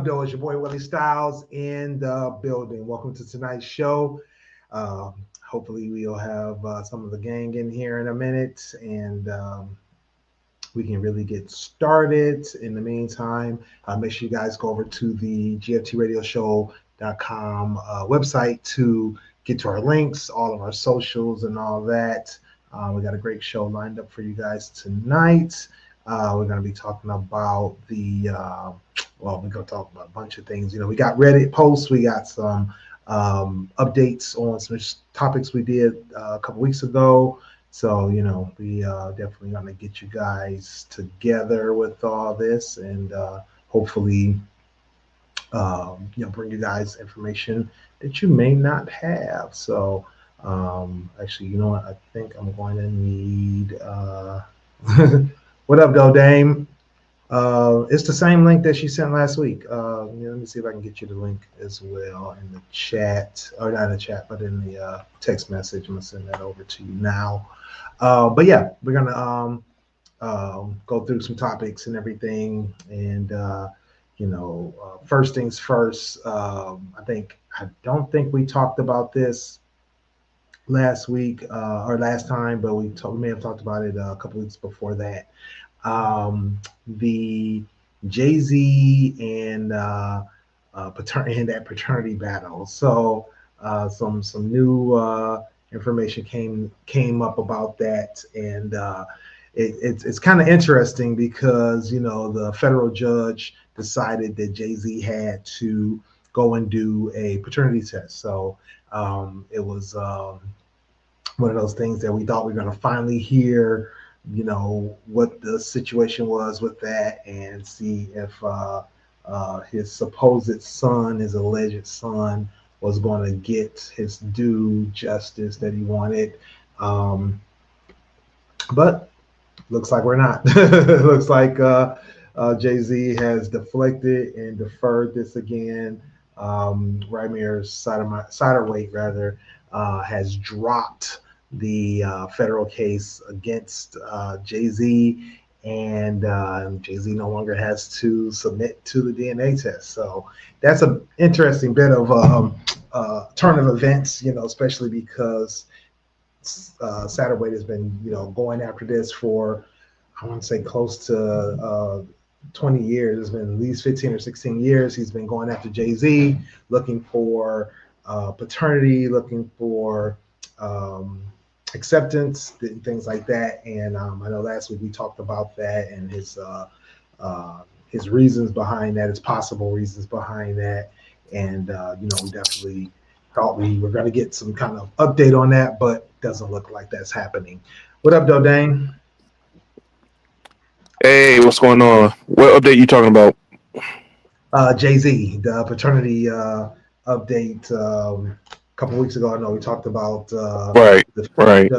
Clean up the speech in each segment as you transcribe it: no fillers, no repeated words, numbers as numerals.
Abdul? It's your boy Willie Styles in the building. Welcome to tonight's show. Hopefully, we'll have some of the gang in here in a minute, and we can really get started. In the meantime, make sure you guys go over to the gftradioshow.com website to get to our links, all of our socials, and all that. We got a great show lined up for you guys tonight. We're going to be talking about we're going to talk about a bunch of things. We got Reddit posts, we got some updates on some topics we did a couple weeks ago. So, we definitely going to get you guys together with all this and hopefully, bring you guys information that you may not have. So, actually, you know what? I think I'm going to need. What up, though, Dame? It's the same link that she sent last week. Let me see if I can get you the link as well in the chat, or not in the chat, but in the text message. I'm gonna send that over to you now. But yeah, we're gonna go through some topics and everything. And first things first. I don't think we talked about this last week or last time, but we may have talked about it a couple weeks before that. The Jay-Z and and that paternity battle. So some new information came up about that, and it's kind of interesting because the federal judge decided that Jay-Z had to go and do a paternity test. So it was one of those things that we thought we were going to finally hear, what the situation was with that and see if his supposed son, his alleged son, was going to get his due justice that he wanted. But looks like we're not. Looks like Jay-Z has deflected and deferred this again. Ramir Satterwhite, rather, has dropped the federal case against Jay-Z, and Jay-Z no longer has to submit to the DNA test. So that's an interesting bit of turn of events, especially because Satterwhite has been, going after this for, I want to say, close to 20 years. It's been at least 15 or 16 years. He's been going after Jay-Z, looking for paternity, looking for acceptance, things like that. And I know last week we talked about that and his reasons behind that, his possible reasons behind that. And, we definitely thought we were going to get some kind of update on that, but doesn't look like that's happening. What up, though, Dane? Hey, what's going on? What update you talking about? Jay-Z, the paternity update. A couple weeks ago, I know we talked about Right, the right.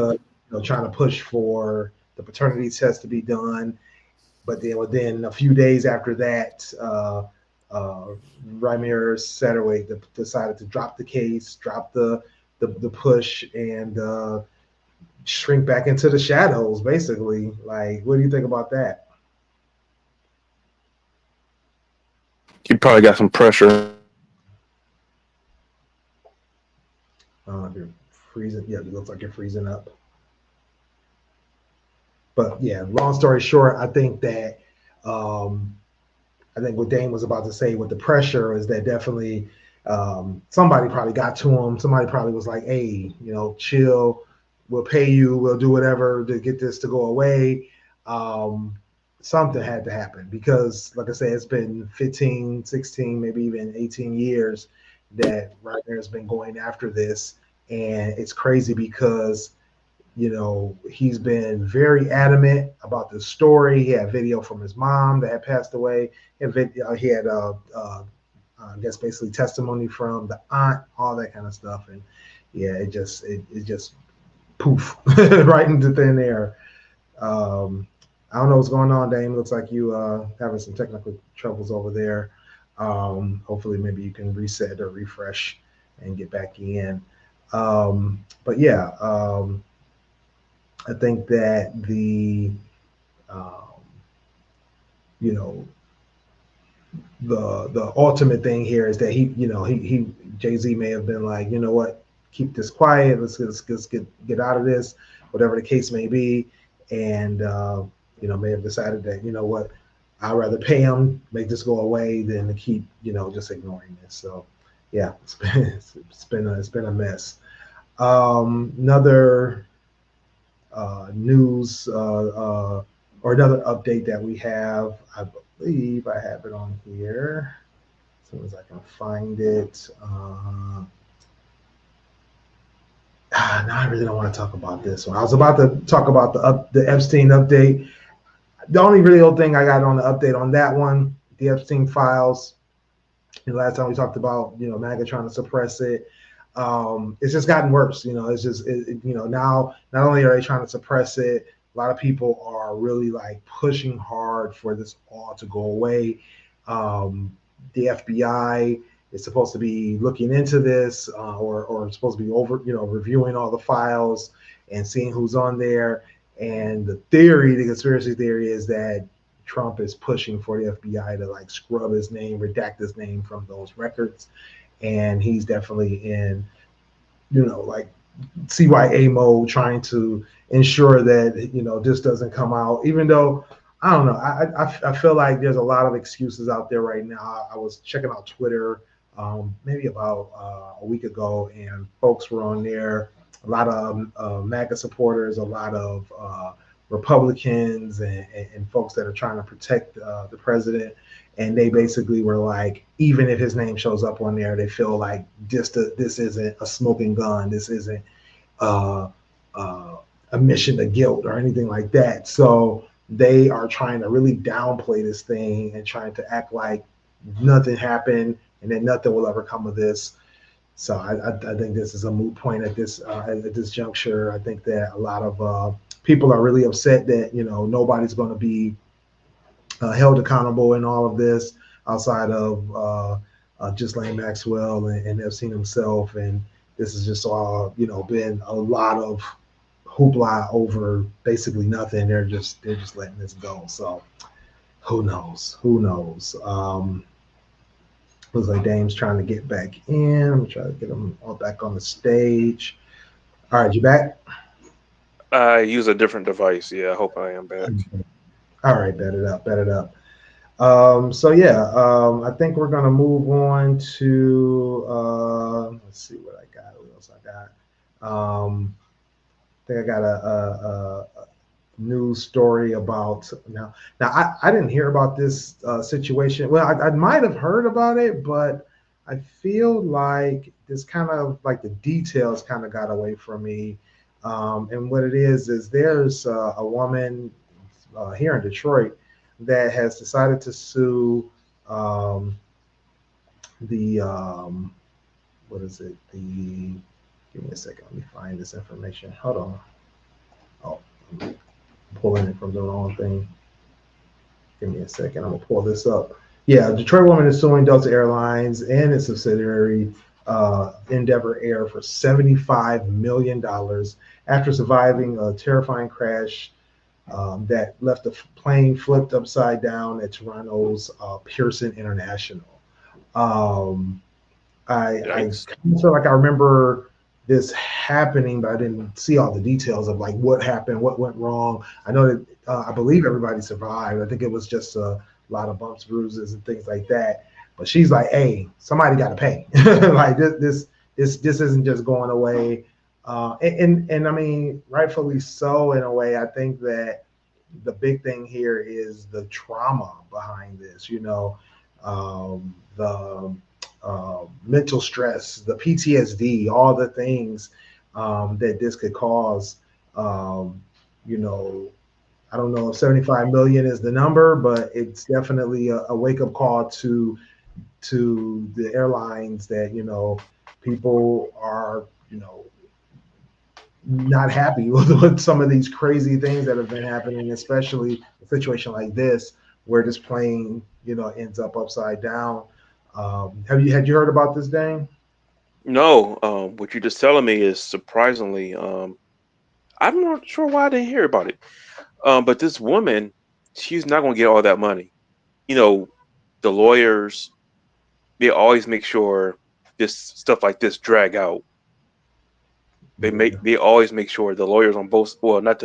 trying to push for the paternity test to be done, but then within a few days after that, uh, Ramir Satterwhite decided to drop the case, drop the push, and shrink back into the shadows. Basically, like, what do you think about that? He probably got some pressure. You're freezing. Yeah, it looks like you're freezing up. But yeah, long story short, um, I think what Dane was about to say with the pressure is that definitely somebody probably got to him. Somebody probably was like, "Hey, chill. We'll pay you. We'll do whatever to get this to go away." Um, Something had to happen because, like I said, it's been 15, 16, maybe even 18 years that Ryder has been going after this, and it's crazy because he's been very adamant about the story. He had video from his mom that had passed away. He had I guess basically testimony from the aunt, all that kind of stuff. And yeah, it just poof right into thin air. I don't know what's going on, Dame. Looks like you having some technical troubles over there. Hopefully, maybe you can reset or refresh and get back in. But yeah. I think that um, you know, the ultimate thing here is that he Jay-Z may have been like, you know what, keep this quiet. Let's get out of this, whatever the case may be, and may have decided that, you know what, I'd rather pay him, make this go away than to keep, just ignoring this. So yeah, it's been a mess. Another news or another update that we have, I believe I have it on here. As soon as I can find it. Now I really don't want to talk about this one. I was about to talk about the Epstein update. The only real thing I got on the update on that one, the Epstein files. Last time we talked about, MAGA trying to suppress it. It's just gotten worse. It's just, now not only are they trying to suppress it, a lot of people are really like pushing hard for this all to go away. The FBI is supposed to be looking into this, or supposed to be reviewing all the files and seeing who's on there. And the conspiracy theory is that Trump is pushing for the FBI to like scrub his name, redact his name from those records. And he's definitely in, like CYA mode, trying to ensure that, this doesn't come out, even though I don't know. I feel like there's a lot of excuses out there right now. I was checking out Twitter maybe about a week ago, and folks were on there. A lot of MAGA supporters, a lot of Republicans, and folks that are trying to protect the president. And they basically were like, even if his name shows up on there, they feel like this isn't a smoking gun. This isn't a mission to guilt or anything like that. So they are trying to really downplay this thing and trying to act like nothing happened and that nothing will ever come of this. So I think this is a moot point at this juncture. I think that a lot of people are really upset that nobody's going to be held accountable in all of this outside of Ghislaine Maxwell and Epstein himself. And this has just all been a lot of hoopla over basically nothing. They're just letting this go. So who knows? Looks like Dame's trying to get back in. I'm gonna try to get him all back on the stage. All right, you back? I use a different device. Yeah, I hope I am back. All right, bet it up. So yeah, I think we're gonna move on to let's see what I got. What else I got? I think I got a news story about now. I didn't hear about this situation. Well, I might have heard about it, but I feel like this kind of like the details kind of got away from me. And what it is there's a woman here in Detroit that has decided to sue the what is it? Give me a second. Let me find this information. Hold on. Oh, I'm pulling it from the wrong thing. Give me a second. I'm gonna pull this up. Yeah, Detroit woman is suing Delta Airlines and its subsidiary Endeavor Air for $75 million after surviving a terrifying crash that left the plane flipped upside down at Toronto's Pearson International. I kind of feel like I remember this happening, but I didn't see all the details of like what happened, what went wrong. I know that I believe everybody survived. I think it was just a lot of bumps, bruises, and things like that. But she's like, "Hey, somebody got to pay. Like this isn't just going away." And I mean, rightfully so in a way. I think that the big thing here is the trauma behind this. The mental stress, the PTSD, all the things that this could cause. I don't know if 75 million is the number, but it's definitely a wake-up call to the airlines that people are not happy with some of these crazy things that have been happening, especially a situation like this where this plane ends up upside down. Had you heard about this, Dane? No, what you're just telling me is surprisingly. I'm not sure why I didn't hear about it. But this woman, she's not going to get all that money. You know, the lawyers, they always make sure this stuff like this drag out. They always make sure the lawyers on both, well, not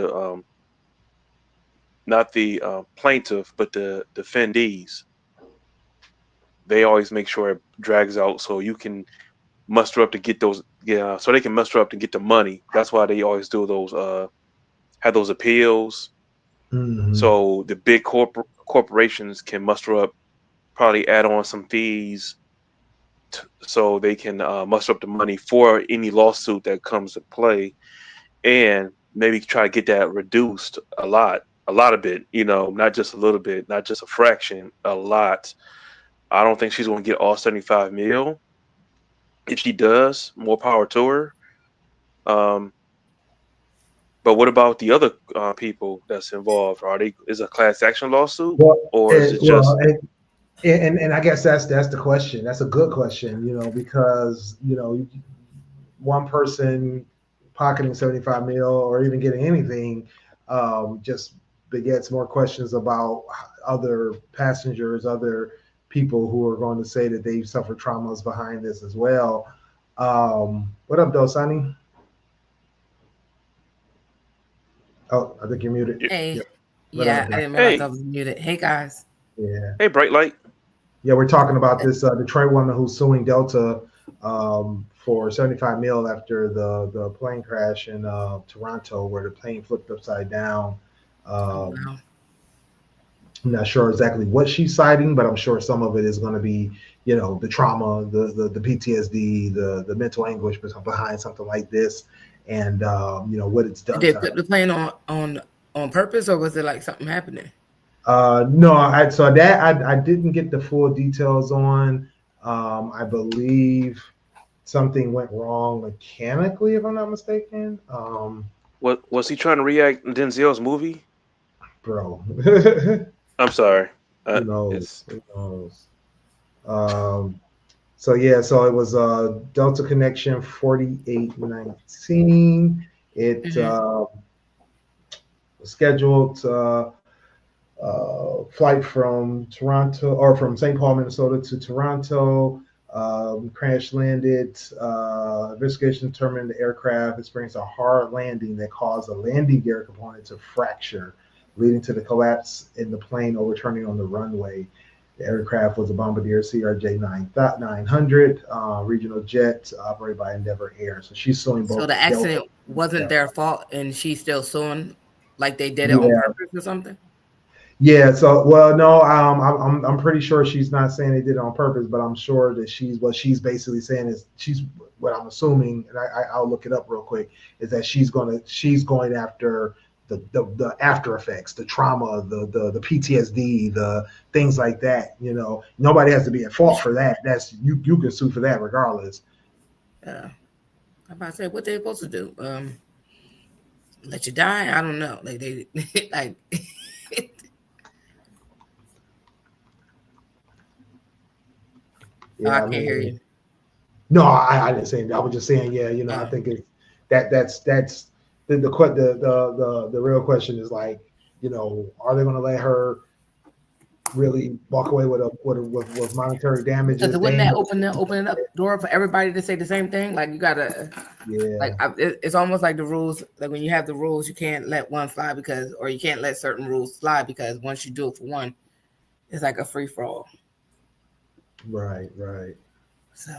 the plaintiff, but the defendees. They always make sure it drags out so you can muster up to get those, yeah, so they can muster up to get the money. That's why they always do those have those appeals. So the big corporations can muster up, probably add on some fees, so they can muster up the money for any lawsuit that comes to play, and maybe try to get that reduced a lot of it, not just a little bit, not just a fraction, a lot. I don't think she's going to get all 75 mil. If she does, more power to her. But what about the other people that's involved? Is it a class action lawsuit, or is it just? And I guess that's the question. That's a good question, because one person pocketing 75 mil or even getting anything just begets more questions about other passengers, other people who are going to say that they've suffered traumas behind this as well. What up, though, Sonny? Oh, I think you're muted. Hey. Yeah, I didn't realize I was muted. Hey, guys. Yeah. Hey, Bright Light. Yeah, we're talking about this Detroit woman who's suing Delta for 75 mil after the plane crash in Toronto, where the plane flipped upside down. Wow. I'm not sure exactly what she's citing, but I'm sure some of it is going to be, the trauma, the PTSD, the mental anguish behind something like this, and what it's done. Did they flip the plane on purpose, or was it like something happening? No, I didn't get the full details on. I believe something went wrong mechanically, if I'm not mistaken. What was he trying to react Denzel's movie? Bro. I'm sorry. Who knows? So it was Delta Connection 4819. It was scheduled flight from Toronto, or from St. Paul, Minnesota to Toronto. Crash landed. Investigation determined the aircraft experienced a hard landing that caused a landing gear component to fracture, leading to the collapse in the plane overturning on the runway. The aircraft was a Bombardier CRJ-900 regional jet operated by Endeavor Air. So she's suing both. So the accident wasn't their fault, and she's still suing, like they did it on purpose or something? Yeah. So, no, I'm pretty sure she's not saying they did it on purpose, but I'm sure that what she's basically saying is what I'm assuming, and I'll look it up real quick, is that she's going after the after effects, the trauma, the PTSD, the things like that. Nobody has to be at fault for that. That's you can sue for that regardless. I'm about to say, what they're supposed to do? Let you die? I don't know. Like they like. Yeah, I can't hear you. No, I didn't say that. I was just saying, I think that's the real question is like, are they going to let her really walk away with monetary damages? Because wouldn't that open up the door for everybody to say the same thing? Like you gotta, it's almost like the rules. Like when you have the rules, you can't let one fly or you can't let certain rules slide because once you do it for one, it's like a free for all. Right. So.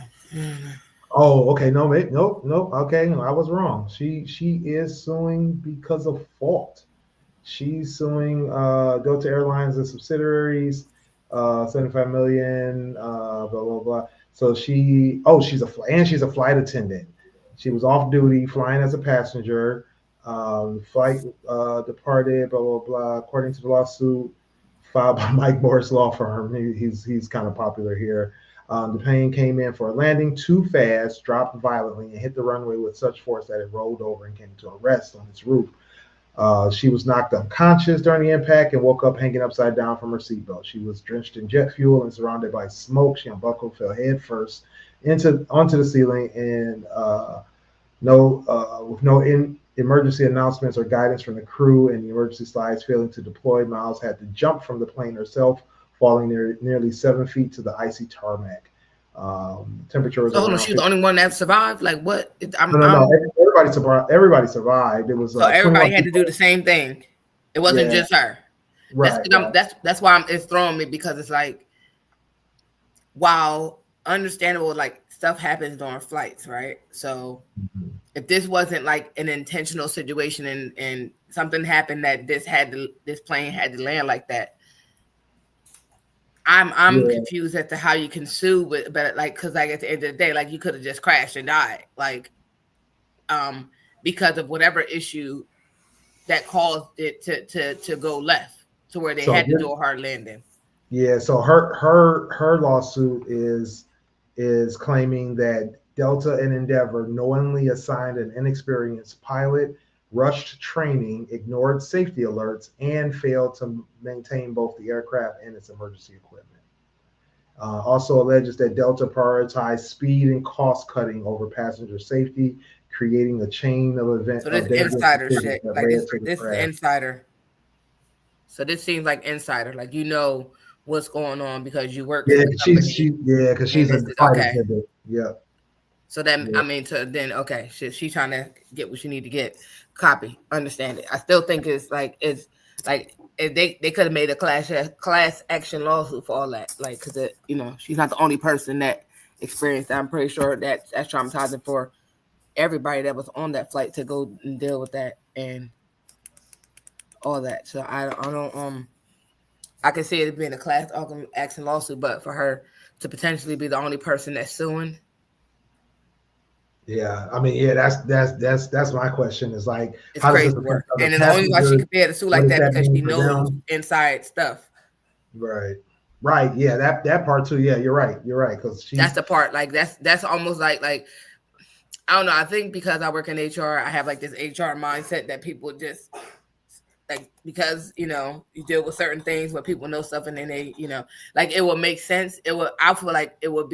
Oh, okay. No. Okay, I was wrong. She is suing because of fault. She's suing Delta Airlines and subsidiaries, 75 million, blah blah blah. So she's a flight attendant. She was off duty flying as a passenger. Flight departed, blah blah blah. According to the lawsuit filed by Mike Morris Law Firm, he's kind of popular here. The plane came in for a landing too fast, dropped violently, and hit the runway with such force that it rolled over and came to a rest on its roof. She was knocked unconscious during the impact and woke up hanging upside down from her seatbelt. She was drenched in jet fuel and surrounded by smoke. She unbuckled, fell head first onto the ceiling, and with no emergency announcements or guidance from the crew and the emergency slides failing to deploy, Miles had to jump from the plane herself, falling nearly 7 feet to the icy tarmac. Temperature was around. She was the only one that survived. Like what? No. Everybody survived. Everybody survived. It was so everybody had to do the same thing. It wasn't just her. Right. That's why it's throwing me, because it's like, while understandable, like stuff happens during flights, right? So if this wasn't like an intentional situation and something happened that this plane had to land like that, I'm confused as to how you can sue, but like, because like at the end of the day, like you could have just crashed and died, like because of whatever issue that caused it to go left to where they had to do a hard landing. Yeah, so her lawsuit is claiming that Delta and Endeavor knowingly assigned an inexperienced pilot, rushed training, ignored safety alerts, and failed to maintain both the aircraft and its emergency equipment. Also alleges that Delta prioritized speed and cost cutting over passenger safety, creating a chain of events. So this insider shit, like this is insider. So this seems like insider, like what's going on because you work. Yeah, because she's a flight attendant. Yeah. So then, I mean, okay, she's trying to get what she need to get. Copy, understand it. I still think it's like if they could have made a class action lawsuit for all that, like, because she's not the only person that experienced that. I'm pretty sure that's traumatizing for everybody that was on that flight to go and deal with that and all that. So I don't I can see it being a class action lawsuit, but for her to potentially be the only person that's suing. Yeah, I mean, that's my question. Is like, it's how crazy does this work? And then the only why she could be able to sue like that because she knows inside stuff. Right. Yeah, that part too. Yeah, you're right. Because that's the part. Like that's almost like I don't know. I think because I work in HR, I have like this HR mindset that people just. Like, because you deal with certain things where people know stuff and then they like it will make sense. I feel like it would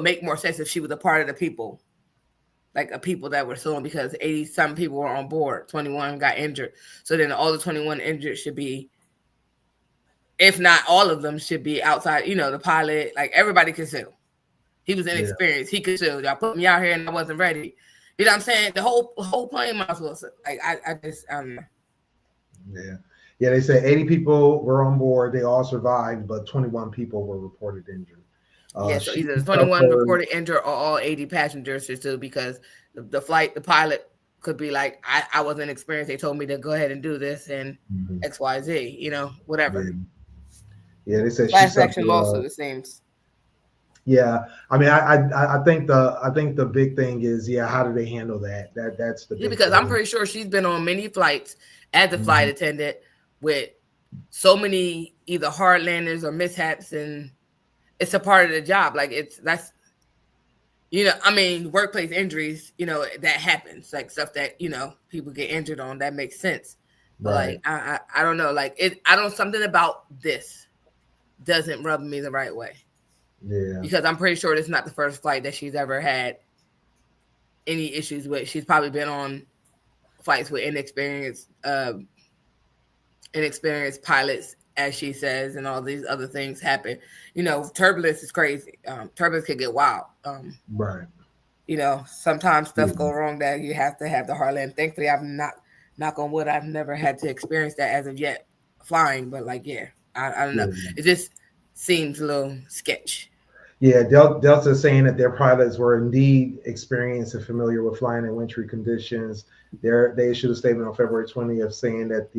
make more sense if she was a part of the people, like a people that were suing, because 80-some people were on board, 21 got injured. So then all the 21 injured should be, if not all of them, should be outside. The pilot, like everybody can sue. He was inexperienced. He could sue. Y'all put me out here and I wasn't ready. You know what I'm saying? The whole plane might as well. Like I don't know. Yeah. They said 80 people were on board. They all survived, but 21 people were reported injured. So either 21 reported injured or all 80 passengers should sue, because the pilot could be like, I wasn't experienced. They told me to go ahead and do this and XYZ. Whatever. Yeah, they said class action lawsuit. It seems. Yeah, I mean, I think the big thing is, how do they handle that? That's the big because thing. I'm pretty sure she's been on many flights as a flight attendant with so many either hard landings or mishaps, and it's a part of the job. Like workplace injuries, that happens, like stuff that people get injured on. That makes sense. Right. But like I don't know, like something about this doesn't rub me the right way. Yeah, because I'm pretty sure this is not the first flight that she's ever had any issues with. She's probably been on flights with inexperienced pilots, as she says, and all these other things happen. Turbulence is crazy. Turbulence can get wild. Right. Sometimes stuff go wrong that you have to have the hard land. Thankfully, I've not, knock on wood, I've never had to experience that as of yet flying. But I don't know. It just seems a little sketch. Yeah, Delta is saying that their pilots were indeed experienced and familiar with flying in wintry conditions. They issued a statement on February 20th saying that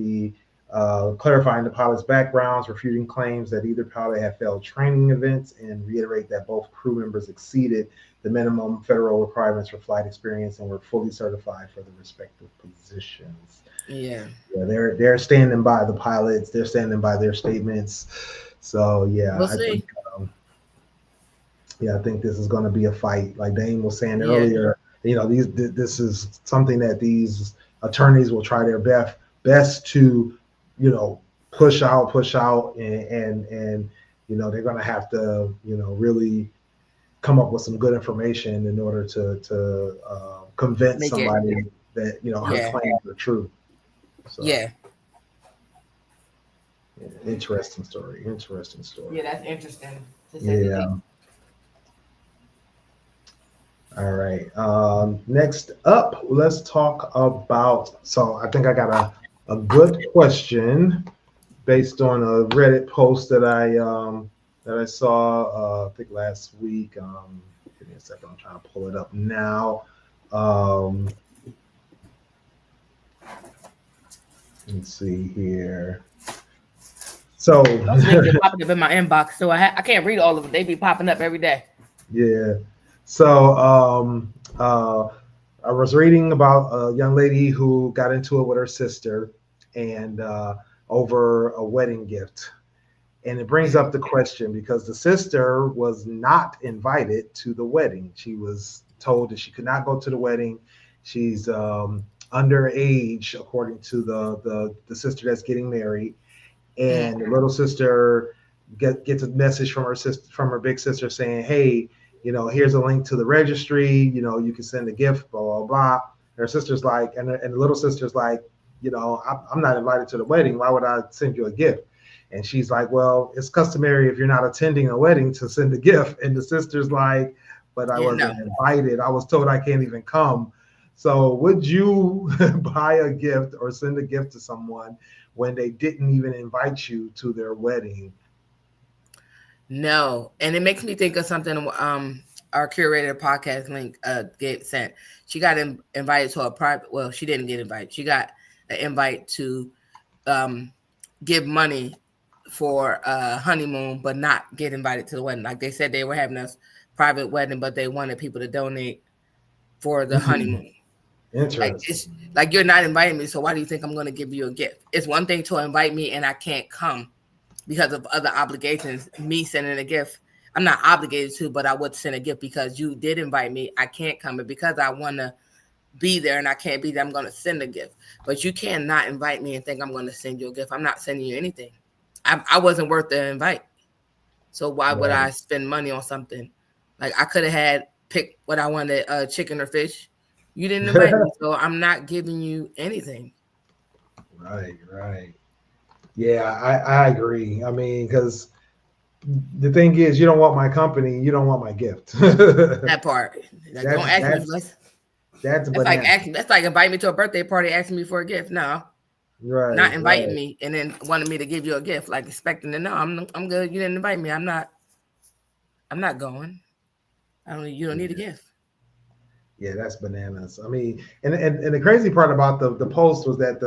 clarifying the pilots' backgrounds, refuting claims that either pilot had failed training events, and reiterate that both crew members exceeded the minimum federal requirements for flight experience and were fully certified for the respective positions. Yeah, they're standing by the pilots. They're standing by their statements. So we'll see. I think this is going to be a fight. Like Dane was saying earlier, this is something that these attorneys will try their best to, push out, and they're going to have to, really come up with some good information in order to convince somebody that her claims are true. So. Yeah. Interesting story. Interesting story. Yeah, that's interesting. Yeah. All right. Next up, let's talk about. So I think I got a good question based on a Reddit post that I saw I think last week. Give me a second. I'm trying to pull it up now. Let's see here. So they're popping up in my inbox, so I can't read all of them. They be popping up every day. Yeah. So I was reading about a young lady who got into it with her sister and over a wedding gift. And it brings up the question because the sister was not invited to the wedding. She was told that she could not go to the wedding. She's underage, according to the sister that's getting married. And the little sister gets a message from her big sister saying, "Hey, here's a link to the registry. You can send a gift, blah blah blah." Her sister's like, and the little sister's like, I'm not invited to the wedding. Why would I send you a gift? And she's like, "Well, it's customary if you're not attending a wedding to send a gift." And the sister's like, "But I wasn't invited. I was told I can't even come." So would you buy a gift or send a gift to someone when they didn't even invite you to their wedding? No. And it makes me think of something our curator podcast link get sent. She got invited to a private, well, she didn't get invited. She got an invite to give money for a honeymoon, but not get invited to the wedding. Like they said they were having a private wedding, but they wanted people to donate for the honeymoon. Interesting. Like you're not inviting me, so why do you think I'm going to give you a gift? It's one thing to invite me and I can't come because of other obligations. Me sending a gift, I'm not obligated to, but I would send a gift because you did invite me. I can't come, and because I want to be there and I can't be there, I'm going to send a gift. But you cannot invite me and think I'm going to send you a gift. I'm not sending you anything. I wasn't worth the invite. So why would I spend money on something? Like I could have picked what I wanted, chicken or fish. You didn't invite me, so I'm not giving you anything. Right. Yeah, I agree. I mean, because the thing is, you don't want my company, you don't want my gift. That part. Don't ask me. That's like invite me to a birthday party, asking me for a gift. No. Right. Not inviting me and then wanting me to give you a gift, like expecting to know I'm good. You didn't invite me. I'm not going. You don't need a gift. Yeah, that's bananas. I mean, and the crazy part about the post was that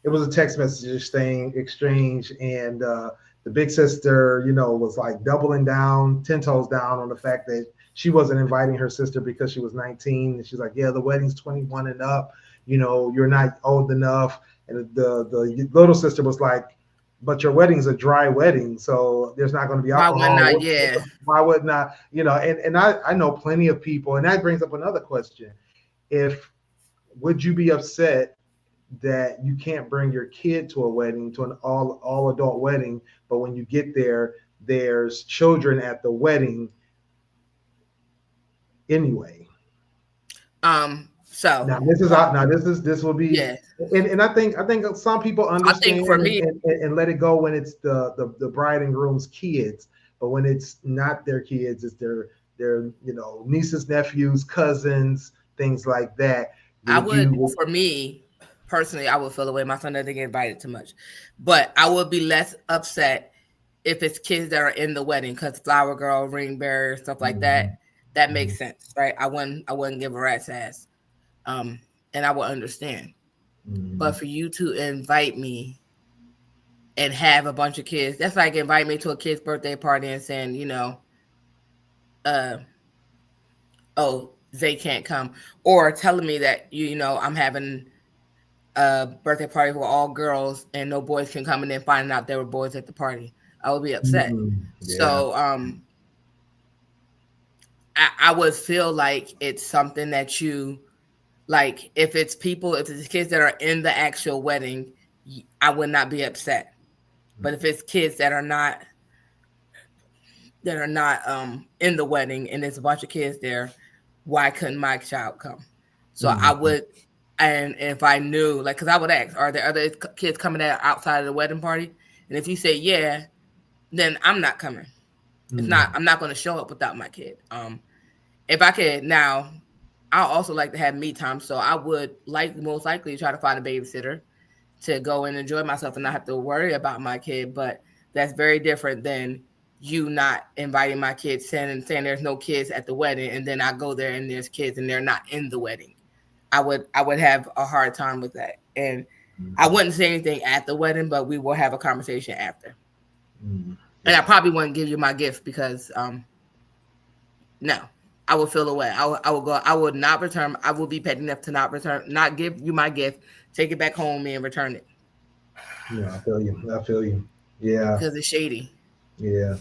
it was a text message exchange, and the big sister, was like doubling down, 10 toes down on the fact that she wasn't inviting her sister because she was 19, and she's like, "Yeah, the wedding's 21 and up. You're not old enough." And the little sister was like, "But your wedding's a dry wedding, so there's not going to be alcohol." Why wouldn't I? And I know plenty of people, and that brings up another question. Would you be upset that you can't bring your kid to a wedding, to an all adult wedding, but when you get there, there's children at the wedding anyway? So now this will be and I think some people understand for me and let it go when it's the bride and groom's kids, but when it's not their kids, it's their nieces, nephews, cousins, things like that. For me personally, I would feel away. My son doesn't get invited too much, but I would be less upset if it's kids that are in the wedding, because flower girl, ring bearer, stuff like that makes sense, right? I wouldn't give a rat's ass. And I would understand. But for you to invite me and have a bunch of kids, that's like invite me to a kid's birthday party and saying, they can't come, or telling me that I'm having a birthday party for all girls and no boys can come, and then finding out there were boys at the party. I would be upset. So I would feel like it's something that you like. If it's kids that are in the actual wedding, I would not be upset. But if it's kids that are not in the wedding and there's a bunch of kids there, why couldn't my child come? So I would, and if I knew, like, because I would ask, are there other kids coming outside of the wedding party? And if you say yeah, then I'm not coming. It's not. I'm not going to show up without my kid. If I could now, I also like to have me time. So I would most likely try to find a babysitter to go and enjoy myself and not have to worry about my kid. But that's very different than you not inviting my kids saying there's no kids at the wedding, and then I go there and there's kids and they're not in the wedding. I would have a hard time with that. And I wouldn't say anything at the wedding, but we will have a conversation after. And I probably wouldn't give you my gift because no, I would feel away. I would go. I would not return. I will be petty enough to not give you my gift, take it back home and return it. Yeah, I feel you. Yeah, because it's shady. Yeah.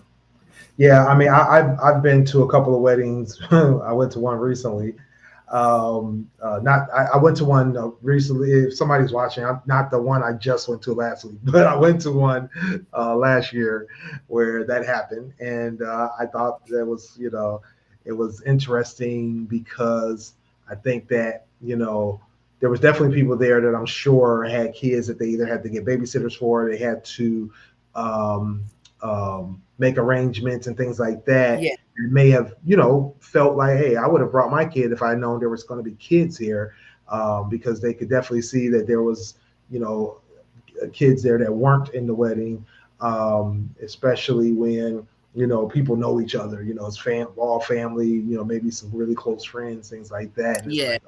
I mean, I've been to a couple of weddings. I went to one recently. I went to one recently. If somebody's watching, I'm not the one I just went to last week, but I went to one last year where that happened, and I thought that was, it was interesting because I think that, there was definitely people there that I'm sure had kids that they either had to get babysitters for, or they had to make arrangements and things like that. Yeah. It may have, felt like, hey, I would have brought my kid if I known there was going to be kids here, because they could definitely see that there was, kids there that weren't in the wedding, especially when, people know each other, it's all family, maybe some really close friends, things like that. And yeah.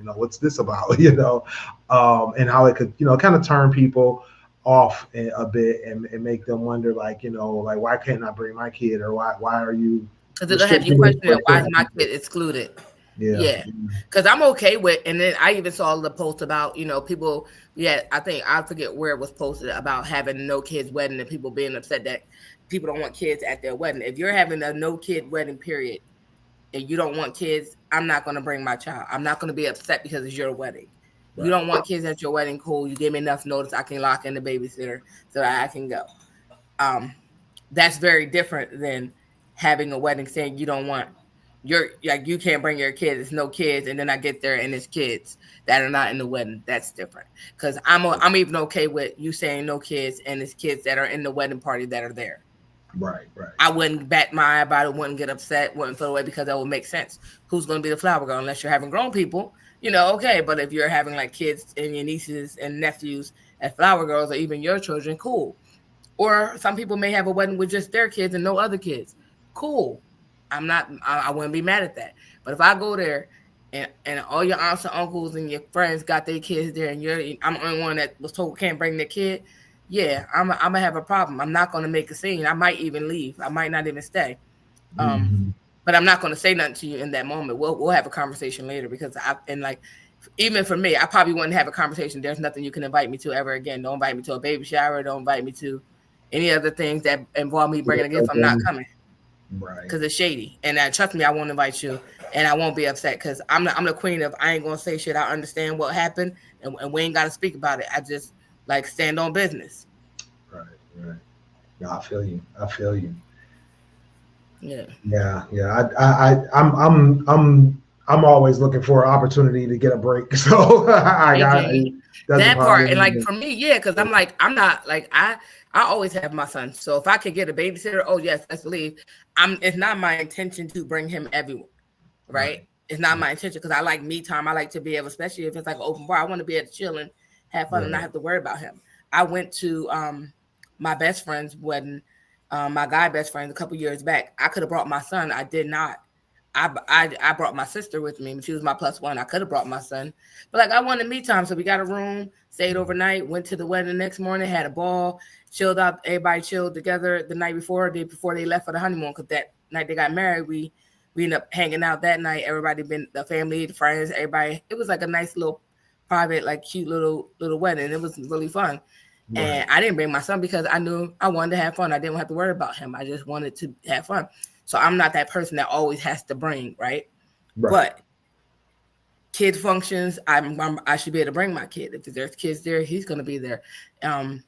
Like, what's this about, and how it could, kind of turn people off a bit and make them wonder, like, like, why can't I bring my kid, or why are you? Because it'll have you question why is my kid excluded. Yeah. Because I'm okay with, and then I even saw the post about, people. Yeah, I forget where it was posted about having no kids wedding and people being upset that people don't want kids at their wedding. If you're having a no kid wedding period and you don't want kids, I'm not going to bring my child. I'm not going to be upset because it's your wedding. Right. You don't want kids at your wedding, cool. You give me enough notice, I can lock in the babysitter so that I can go. That's very different than having a wedding saying you don't want you can't bring your kids. It's no kids, and then I get there and it's kids that are not in the wedding. That's different. Because I'm even okay with you saying no kids and it's kids that are in the wedding party that are there. Right. I wouldn't bat my eye about it, wouldn't get upset, wouldn't feel away, because that would make sense. Who's going to be the flower girl? Unless you're having grown people, okay. But if you're having like kids and your nieces and nephews as flower girls, or even your children, cool. Or some people may have a wedding with just their kids and no other kids. Cool. I wouldn't be mad at that. But if I go there and all your aunts and uncles and your friends got their kids there, and I'm the only one that was told can't bring their kid, yeah, I'm gonna have a problem. I'm not gonna make a scene. I might even leave. I might not even stay. But I'm not gonna say nothing to you in that moment. We'll have a conversation later, because even for me, I probably wouldn't have a conversation. There's nothing you can invite me to ever again. Don't invite me to a baby shower. Don't invite me to any other things that involve me bringing a gift. I'm not coming. Right. Because it's shady. And trust me, I won't invite you, and I won't be upset, because I'm the queen of I ain't gonna say shit. I understand what happened, and we ain't gotta speak about it. I just stand on business. Right. No, I feel you. Yeah. I'm always looking for an opportunity to get a break. So I got that part. And for me, yeah, because I'm not I always have my son. So if I could get a babysitter, oh yes, let's leave. It's not my intention to bring him everywhere, right? It's not my intention, because I like me time. I like to be able, especially if it's like an open bar, I want to be able to chill and have fun and not have to worry about him. I went to my best friend's wedding, my guy best friend, a couple years back. I could have brought my son. I did not. I brought my sister with me. She was my +1. I could have brought my son, but I wanted me time, so we got a room, stayed overnight, went to the wedding the next morning, had a ball, chilled out. Everybody chilled together the night before they left for the honeymoon, because that night they got married, we ended up hanging out that night. Everybody, the family, the friends, everybody. It was like a nice little private, cute little wedding. It was really fun. Right. And I didn't bring my son because I knew I wanted to have fun. I didn't have to worry about him. I just wanted to have fun. So I'm not that person that always has to bring, right? But kid functions, I should be able to bring my kid. If there's kids there, he's going to be there. And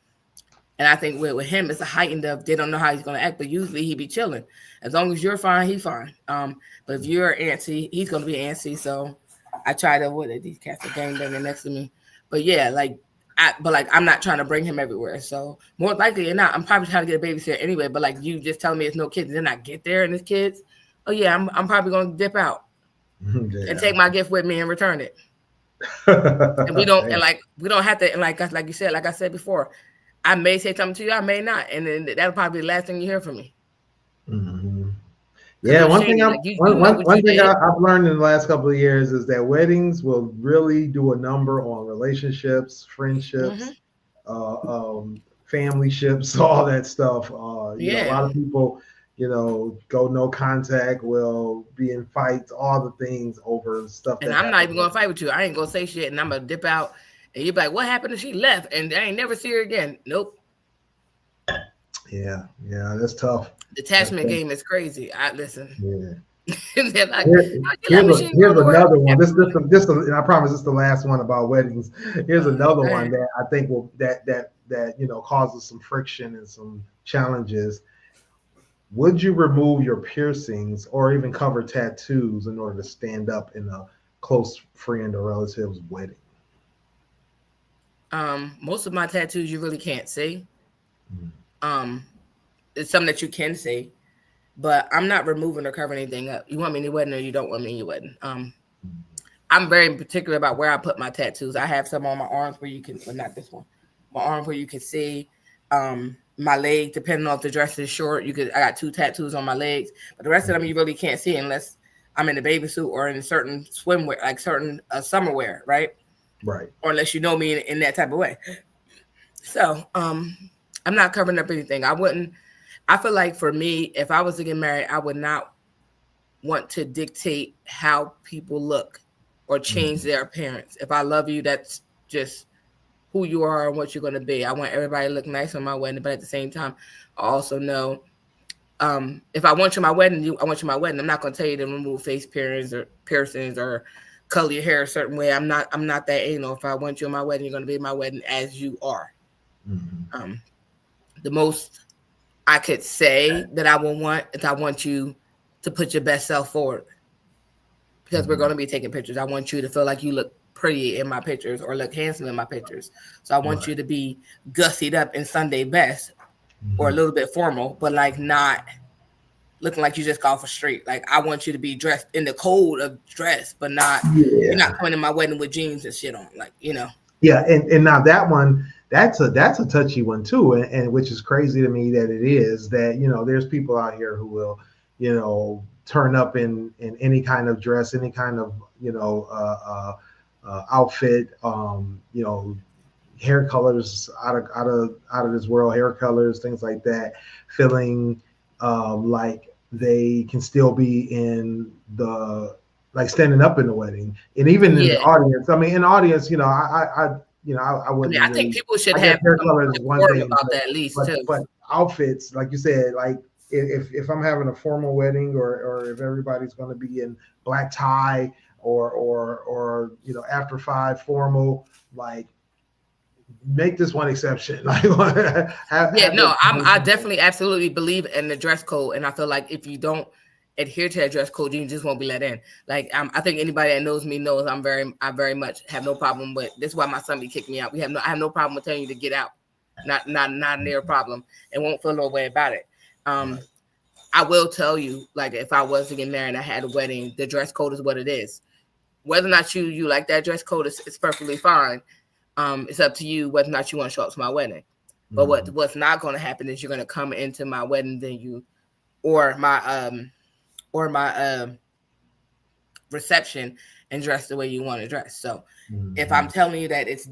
I think with him, it's a heightened of, they don't know how he's going to act, but usually he be chilling. As long as you're fine, he's fine. But if you're antsy, he's going to be antsy. So I try to avoid it. These cats are gangbanging next to me. But yeah, but like I'm not trying to bring him everywhere. So more likely than not, I'm probably trying to get a babysitter anyway. But like you just telling me it's no kids, and then I get there and it's kids. Oh yeah, I'm probably gonna dip out and take my gift with me and return it. And we don't have to. And like you said, like I said before, I may say something to you, I may not, and then that'll probably be the last thing you hear from me. Mm-hmm. Yeah, one thing I've learned in the last couple of years is that weddings will really do a number on relationships, friendships, family ships, all that stuff. You know, a lot of people, you know, go no contact, will be in fights, all the things over stuff. And I'm not even gonna fight with you. I ain't gonna say shit, and I'm gonna dip out. And you're like, "What happened if she left?" And I ain't never see her again. Nope. Yeah, that's tough. Detachment game is crazy. I listen. Yeah. Like, here's another one. This and I promise this is the last one about weddings. Here's another one that I think will that you know causes some friction and some challenges. Would you remove your piercings or even cover tattoos in order to stand up in a close friend or relative's wedding? Most of my tattoos you really can't see. It's something that you can see, but I'm not removing or covering anything up. You want me in your wedding or you don't want me in your wedding. I'm very particular about where I put my tattoos. I have some on my arms where you can, well, not this one, my arm where you can see. My leg, depending on if the dress is short, I got 2 tattoos on my legs, but the rest of them you really can't see unless I'm in a baby suit or in certain swimwear, like certain summer wear, right? Right. Or unless you know me in that type of way. So I'm not covering up anything. I feel like for me, if I was to get married, I would not want to dictate how people look or change their appearance. If I love you, that's just who you are and what you're going to be. I want everybody to look nice on my wedding, but at the same time, I also know if I want you my wedding, I want you my wedding. I'm not going to tell you to remove face piercings or color your hair a certain way. I'm not that anal. If I want you in my wedding, you're going to be in my wedding as you are. The most I could say that I will want is I want you to put your best self forward because we're going to be taking pictures. I want you to feel like you look pretty in my pictures or look handsome in my pictures. So I want you to be gussied up in Sunday best or a little bit formal, but like not looking like you just got off a street. Like I want you to be dressed in the code of dress, but not you're not coming to my wedding with jeans and shit on, like, you know. Yeah, and now that one, that's a touchy one too, and which is crazy to me that it is that, you know, there's people out here who will, you know, turn up in any kind of dress, any kind of, you know, outfit, you know, hair colors out of this world, hair colors, things like that, feeling like they can still be in the, like, standing up in the wedding, and even in the audience. I mean, in the audience, you know, I wouldn't. I think people should have hair colors is one thing about that at least too. But outfits, like you said, like if I'm having a formal wedding or if everybody's going to be in black tie or you know, after 5 formal, like, make this one exception. Like, I definitely absolutely believe in the dress code, and I feel like if you don't adhere to that dress code, you just won't be let in. Like, I think anybody that knows me knows I very much have no problem with this. Is why my son be kicking me out. I have no problem with telling you to get out. Not near a problem, and won't feel no way about it. I will tell you, like, if I was to get married and I had a wedding, the dress code is what it is. Whether or not you like that dress code is perfectly fine. It's up to you whether or not you want to show up to my wedding. But what's not going to happen is you're going to come into my wedding venue or my reception and dress the way you want to dress. So if I'm telling you that it's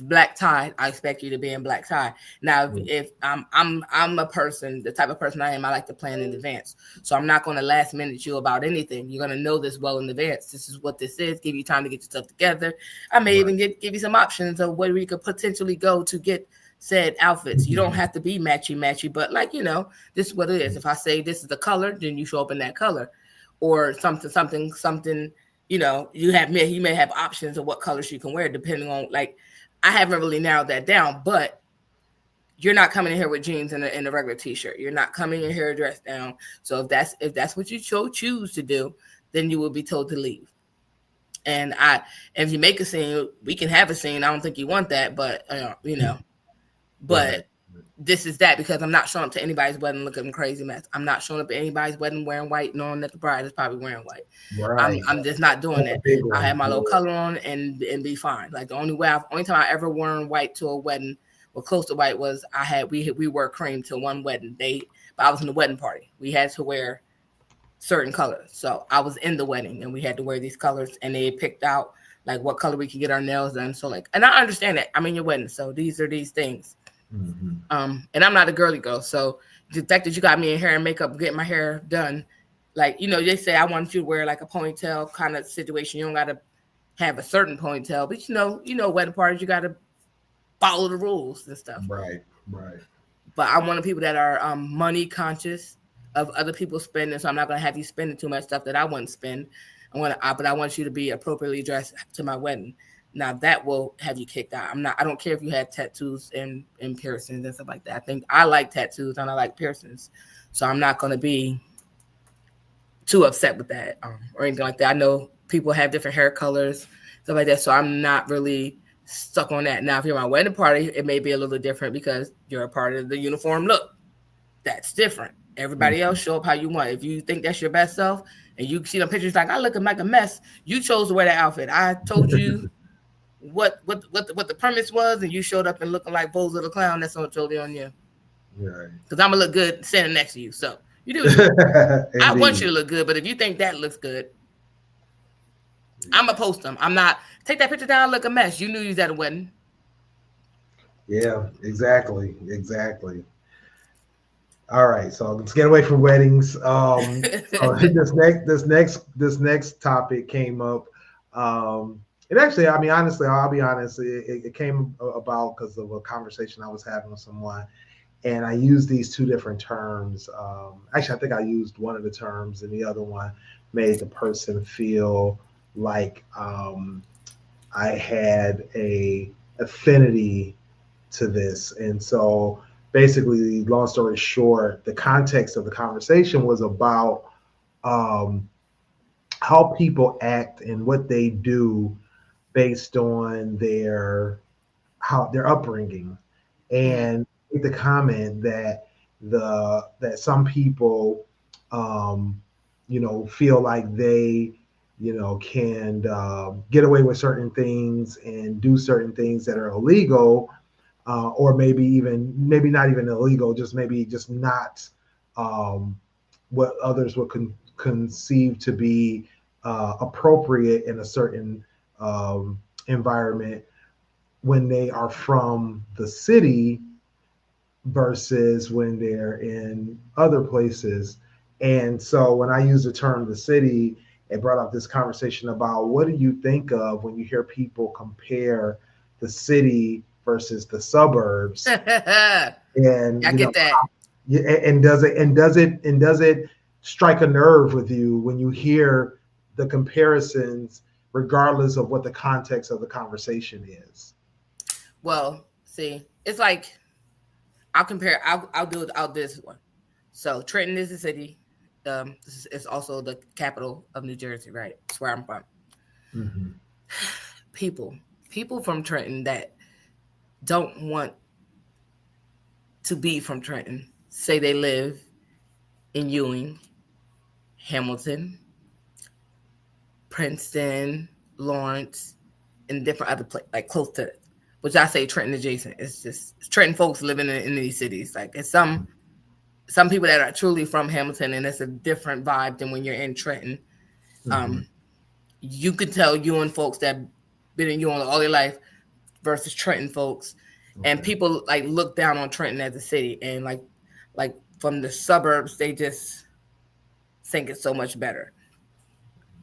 black tie, I expect you to be in black tie. Now, if I'm a person, the type of person I am, I like to plan in advance. So I'm not going to last minute you about anything. You're going to know this well in advance. This is what this is. Give you time to get your stuff together. I may even give you some options of where we could potentially go to get said outfits. You don't have to be matchy, but, like, you know, this is what it is. If I say this is the color, then you show up in that color, or something. You know, you may have options of what colors you can wear depending on, like, I haven't really narrowed that down, but you're not coming in here with jeans and a regular t-shirt. You're not coming in here dressed down. So if that's what you choose to do, then you will be told to leave. And if you make a scene, we can have a scene. I don't think you want that, but but this is that, because I'm not showing up to anybody's wedding looking crazy mess. I'm not showing up at anybody's wedding wearing white, knowing that the bride is probably wearing white. Right. I'm just not doing that. I have my little color on and be fine. Like the only time I ever worn white to a wedding or close to white was we wore cream to one wedding. But I was in the wedding party. We had to wear certain colors. So I was in the wedding and we had to wear these colors, and they picked out like what color we could get our nails done. So like, and I understand that I'm in your wedding. So these are these things. Mm-hmm. And I'm not a girly girl. So the fact that you got me in hair and makeup, getting my hair done, like, they say I want you to wear like a ponytail kind of situation. You don't got to have a certain ponytail, but wedding parties, you got to follow the rules and stuff. Right. But I'm one of the people that are money conscious of other people spending. So I'm not going to have you spending too much stuff that I wouldn't spend. But I want you to be appropriately dressed to my wedding. Now that will have you kicked out. I don't care if you had tattoos and piercings and stuff like that. I think I like tattoos and I like piercings. So I'm not going to be too upset with that or anything like that. I know people have different hair colors, stuff like that. So I'm not really stuck on that. Now, if you're my wedding party, it may be a little different because you're a part of the uniform look. That's different. Everybody else show up how you want. If you think that's your best self and you see the pictures like I look like a mess, you chose to wear that outfit. I told you what the premise was, and you showed up and looking like Bozo the Clown. That's totally on you. Right. Because I'm gonna look good standing next to you. So you do. I want you to look good, but if you think that looks good, I'm gonna post them. I'm not take that picture down. Look a mess. You knew you was at a wedding. Yeah, exactly. All right, so let's get away from weddings. This next topic came up. And actually, I mean, honestly, I'll be honest, it came about because of a conversation I was having with someone, and I used these two different terms. Actually, I think I used one of the terms, and the other one made the person feel like I had a affinity to this. And so basically, long story short, the context of the conversation was about how people act and what they do based on their upbringing, and the comment that some people feel like they can get away with certain things and do certain things that are illegal, or maybe not even illegal, just not what others would conceive to be appropriate in a certain environment when they are from the city versus when they're in other places. And so when I use the term the city, it brought up this conversation about what do you think of when you hear people compare the city versus the suburbs? And I get that. And does it strike a nerve with you when you hear the comparisons, regardless of what the context of the conversation is? Well, see, it's like I'll do this one. So Trenton is the city. It's also the capital of New Jersey, right? That's where I'm from. Mm-hmm. People from Trenton that don't want to be from Trenton say they live in Ewing, Hamilton, Princeton, Lawrence, and different other places, like close to it, which I say Trenton adjacent. It's just Trenton folks living in these cities. Like it's some people that are truly from Hamilton, and it's a different vibe than when you're in Trenton. Mm-hmm. You could tell Ewing folks that been in Ewing all their life versus Trenton folks. Okay. And people like look down on Trenton as a city, and like from the suburbs, they just think it's so much better.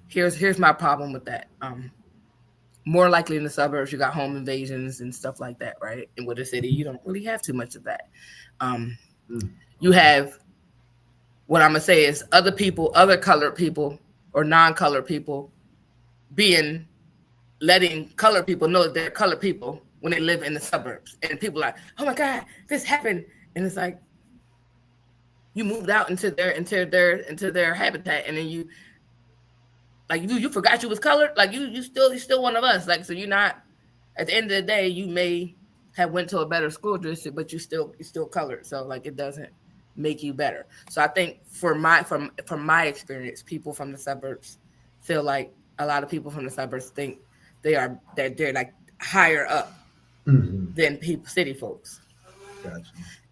Here's my problem with that. More likely in the suburbs, you got home invasions and stuff like that, right? And with the city, you don't really have too much of that. You have, what I'm gonna say is other people, other colored people or non-colored people letting colored people know that they're colored people when they live in the suburbs. And people are like, oh my God, this happened. And it's like, you moved out into their habitat, and then like you forgot you was colored. Like you're still one of us. Like, so you're not, at the end of the day, you may have went to a better school district, but you're still colored. So like, it doesn't make you better. So I think from my experience, people from the suburbs feel like a lot of people from the suburbs think they're like higher up than city folks. Gotcha.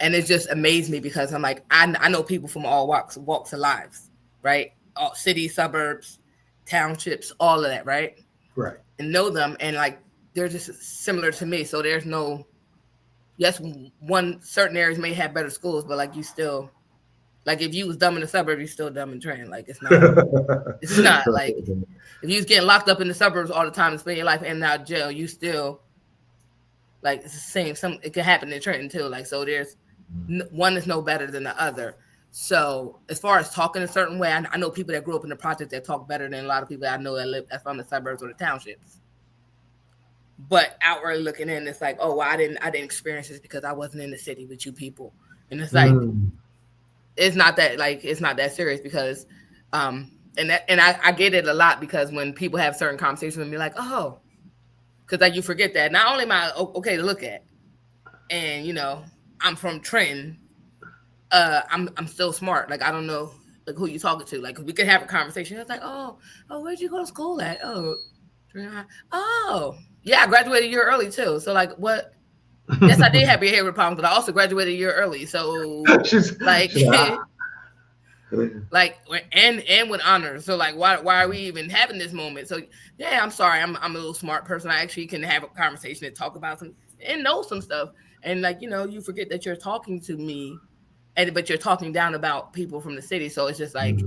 And it just amazed me because I'm like, I know people from all walks of lives, right? All cities, suburbs, townships, all of that, right? Right. And know them, and like they're just similar to me. So there's no, yes, certain areas may have better schools, but like you still, like if you was dumb in the suburbs, you're still dumb in Trenton. Like it's not like if you was getting locked up in the suburbs all the time and spend your life in and out of jail, you still, like it's the same. It could happen in Trenton too. Like, so there's one is no better than the other. So as far as talking a certain way, I know people that grew up in the project that talk better than a lot of people that I know that's from the suburbs or the townships. But outwardly looking in, it's like, oh, well, I didn't experience this because I wasn't in the city with you people. And it's like, it's not that serious because, and I get it a lot because when people have certain conversations with me, like, oh, because like you forget that not only am I okay to look at, and you know, I'm from Trenton, I'm still smart. Like I don't know like who you talking to. Like we could have a conversation. It's like, oh, where'd you go to school at? Oh, yeah, I graduated a year early too. So like, what? Yes, I did have behavioral problems, but I also graduated a year early. So like, like, and with honors. So like, why are we even having this moment? So yeah, I'm sorry, I'm a little smart person. I actually can have a conversation and talk about some and know some stuff. And like, you know, you forget that you're talking to me, but you're talking down about people from the city. So it's just like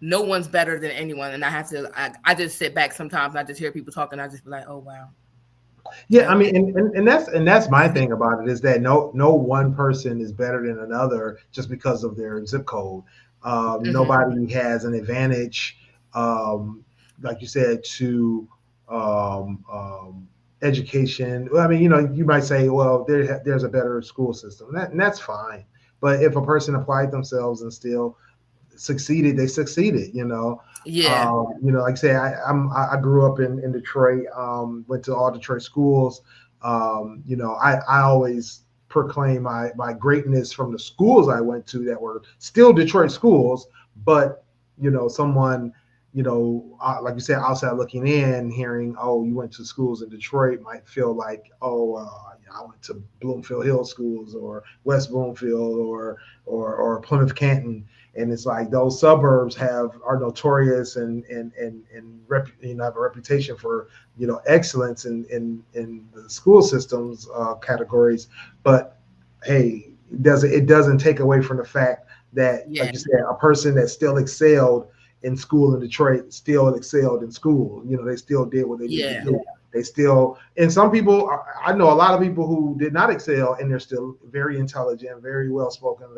no one's better than anyone. And I have to, I just sit back sometimes. I just hear people talking. I just be like, oh wow. Yeah, I mean, and that's my thing about it is that no one person is better than another just because of their zip code. Nobody has an advantage, like you said, to education. I mean, you know, you might say, well, there's a better school system, and that's fine. But if a person applied themselves and still succeeded, they succeeded, you know. Yeah. You know, like I say, I grew up in Detroit, went to all Detroit schools. You know, I always proclaim my greatness from the schools I went to that were still Detroit schools, but you know, someone, you know, like you said, outside looking in, hearing, oh, you went to schools in Detroit, might feel like, oh, I went to Bloomfield Hill schools or West Bloomfield or Plymouth Canton. And it's like those suburbs are notorious and you know, have a reputation for, you know, excellence in the school systems categories. But hey, it doesn't take away from the fact that, like you said, a person that still excelled in school in Detroit still excelled in school. You know, they still did what they needed to do. They still, and some people, I know a lot of people who did not excel and they're still very intelligent, very well spoken,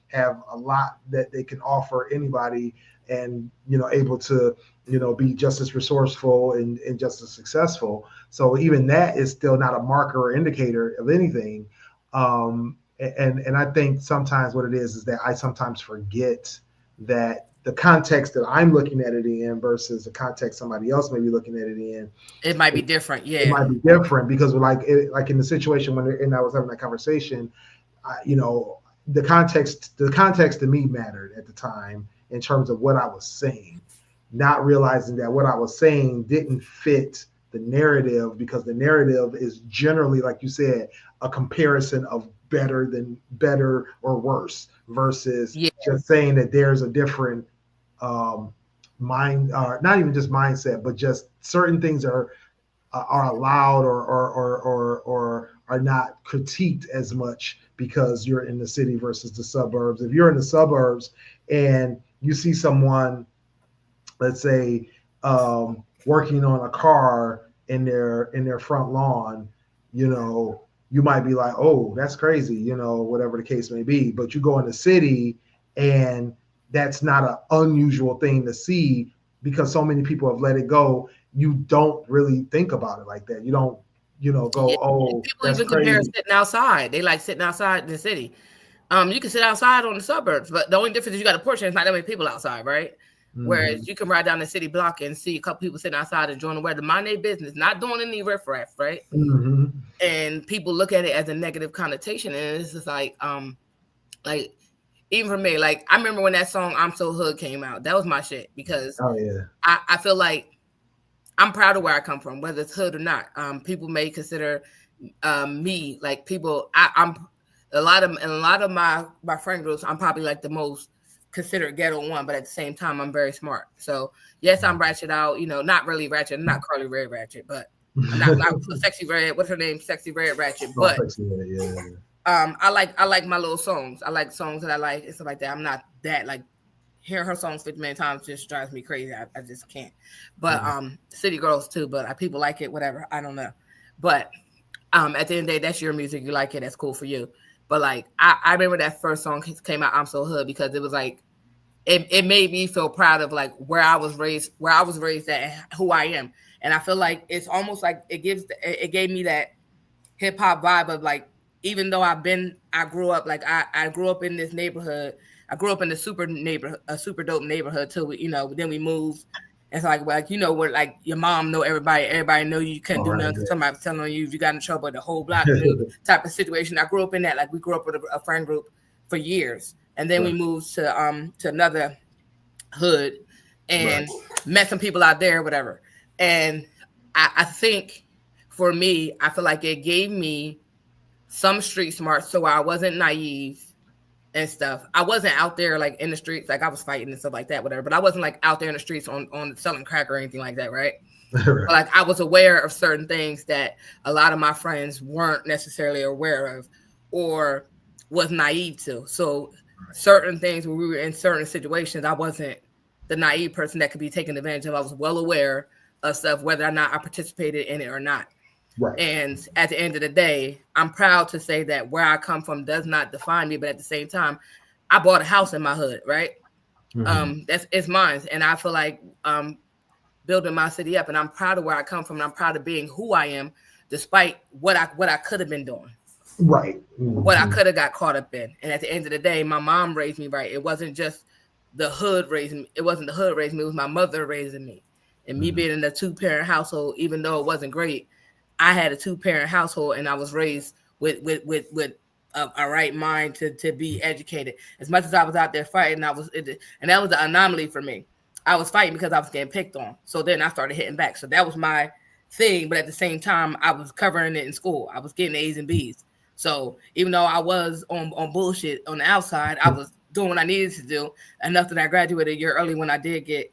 have a lot that they can offer anybody, and you know, able to, you know, be just as resourceful and just as successful. So even that is still not a marker or indicator of anything. And I think sometimes what it is that I sometimes forget that the context that I'm looking at it in versus the context somebody else may be looking at it in, it might be different. Yeah, it might be different because like in the situation when I was having that conversation, you know, the context to me mattered at the time in terms of what I was saying, not realizing that what I was saying didn't fit the narrative, because the narrative is generally, like you said, a comparison of better or worse versus just saying that there's a different not even just mindset, but just certain things are allowed or are not critiqued as much because you're in the city versus the suburbs. If you're in the suburbs and you see someone, let's say, working on a car in their front lawn, you know, you might be like, oh, that's crazy, you know, whatever the case may be. But you go in the city and that's not an unusual thing to see because so many people have let it go. You don't really think about it like that. You don't, you know, go, oh, people even compare sitting outside. They like sitting outside in the city. You can sit outside on the suburbs, but the only difference is you got a porch and it's not that many people outside, right? Whereas you can ride down the city block and see a couple people sitting outside enjoying the weather, mind their business, not doing any riffraff, right? And people look at it as a negative connotation, and it's just like even for me, like I remember when that song "I'm So Hood" came out, that was my shit because I feel like I'm proud of where I come from, whether it's hood or not. People may consider me like people. I'm a lot of my friend groups. I'm probably like the most considered ghetto one, but at the same time, I'm very smart. So yes, I'm ratchet out. You know, not really ratchet. I'm not Carly Rae ratchet, but I'm not sexy red. What's her name? Sexy red ratchet. But I like my little songs. I like songs that I like and stuff like that. I'm not that like hearing her songs 50 million times just drives me crazy. I just can't. But City Girls too. But people like it. Whatever. I don't know. But at the end of the day, that's your music. You like it. That's cool for you. But like I remember that first song came out, "I'm So Hood," because it was like it made me feel proud of like where I was raised at, who I am. And I feel like it's almost like it gave me that hip hop vibe of like, even though I grew up like I grew up in this neighborhood. I grew up in a super dope neighborhood too. You know, then we moved. It's like you know, where like your mom know everybody know you couldn't do nothing. Somebody telling you if you got in trouble, the whole block knew type of situation. I grew up in that. Like we grew up with a friend group for years, and then we moved to another hood and met some people out there, whatever. And I think for me, I feel like it gave me some street smart, so I wasn't naive and stuff. I wasn't out there like in the streets, like I was fighting and stuff like that, whatever. But I wasn't like out there in the streets on selling crack or anything like that, right? But, like I was aware of certain things that a lot of my friends weren't necessarily aware of or was naive to. So certain things when we were in certain situations, I wasn't the naive person that could be taken advantage of. I was well aware of stuff, whether or not I participated in it or not. Right. And at the end of the day, I'm proud to say that where I come from does not define me. But at the same time, I bought a house in my hood, right? It's mine. And I feel like building my city up. And I'm proud of where I come from. And I'm proud of being who I am, despite what I could have been doing. Right. What I could have got caught up in. And at the end of the day, my mom raised me right. It wasn't just the hood raising me. It wasn't the hood raising me. It was my mother raising me. And me being in a 2-parent household, even though it wasn't great, I had a 2-parent household, and I was raised with a right mind to be educated. As much as I was out there fighting, and that was the anomaly for me. I was fighting because I was getting picked on. So then I started hitting back. So that was my thing. But at the same time, I was covering it in school. I was getting A's and B's. So even though I was on bullshit on the outside, I was doing what I needed to do enough that I graduated a year early when I did get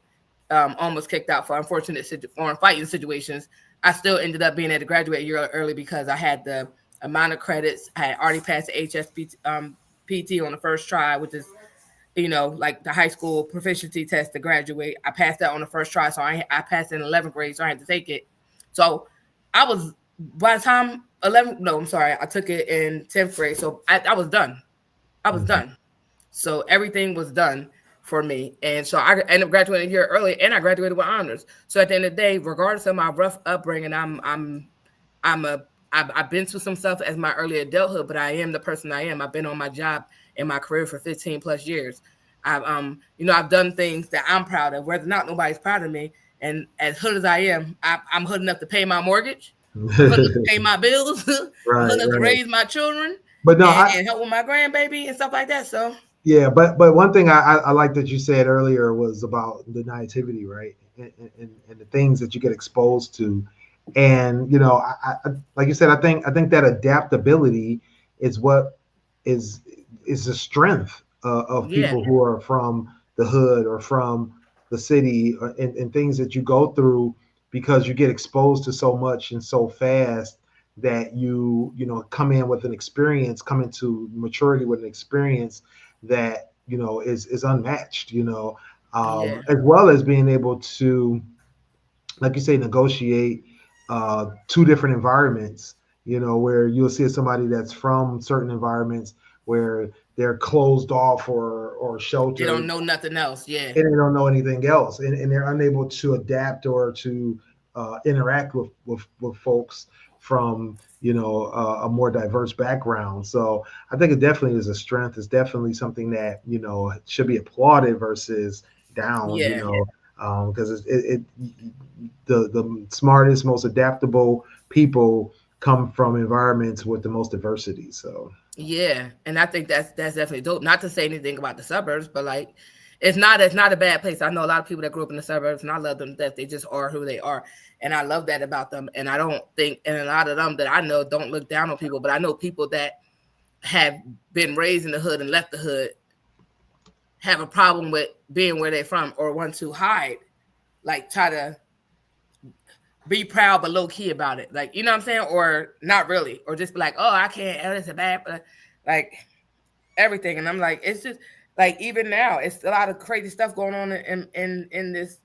almost kicked out for unfortunate foreign fighting situations. I still ended up being able to graduate a year early because I had the amount of credits. I had already passed the HSPT on the first try, which is, you know, like the high school proficiency test to graduate. I passed that on the first try, so I passed in 11th grade, so I had to take it. So I was, by the time I took it in 10th grade, so I was done. I was done. So everything was done for me. And so I ended up graduating a year early, and I graduated with honors. So at the end of the day, regardless of my rough upbringing, I've been through some stuff as my early adulthood, but I am the person I am. I've been on my job in my career for 15 plus years. I've done things that I'm proud of, whether or not nobody's proud of me. And as hood as I am, I'm hood enough to pay my mortgage, hood enough to pay my bills, hood enough to raise my children, and help with my grandbaby and stuff like that. So yeah, but one thing I like that you said earlier was about the naivety, right? And the things that you get exposed to. And, you know, I like you said, I think that adaptability is what is the strength of people who are from the hood or from the city, and things that you go through, because you get exposed to so much and so fast that you come into maturity with an experience that, you know, is unmatched, you know, as well as being able to, like you say, negotiate 2 different environments, you know, where you'll see somebody that's from certain environments where they're closed off or sheltered. They don't know nothing else. Yeah. And they don't know anything else. And they're unable to adapt or to interact with folks from, you know, a more diverse background. So I think it definitely is a strength. It's definitely something that, you know, should be applauded versus down, Yeah. you know, because the smartest, most adaptable people come from environments with the most diversity. So yeah, and I think that's definitely dope. Not to say anything about the suburbs, but like it's not a bad place. I know a lot of people that grew up in the suburbs, and I love them that they just are who they are, and I love that about them. And I don't think, and a lot of them that I know don't look down on people, but I know people that have been raised in the hood and left the hood have a problem with being where they're from or want to hide, like try to be proud but low key about it, like, you know what I'm saying, or not really, or just be like, oh, I can't, oh, it's a bad, like everything. And I'm like, it's just like, even now, it's a lot of crazy stuff going on in this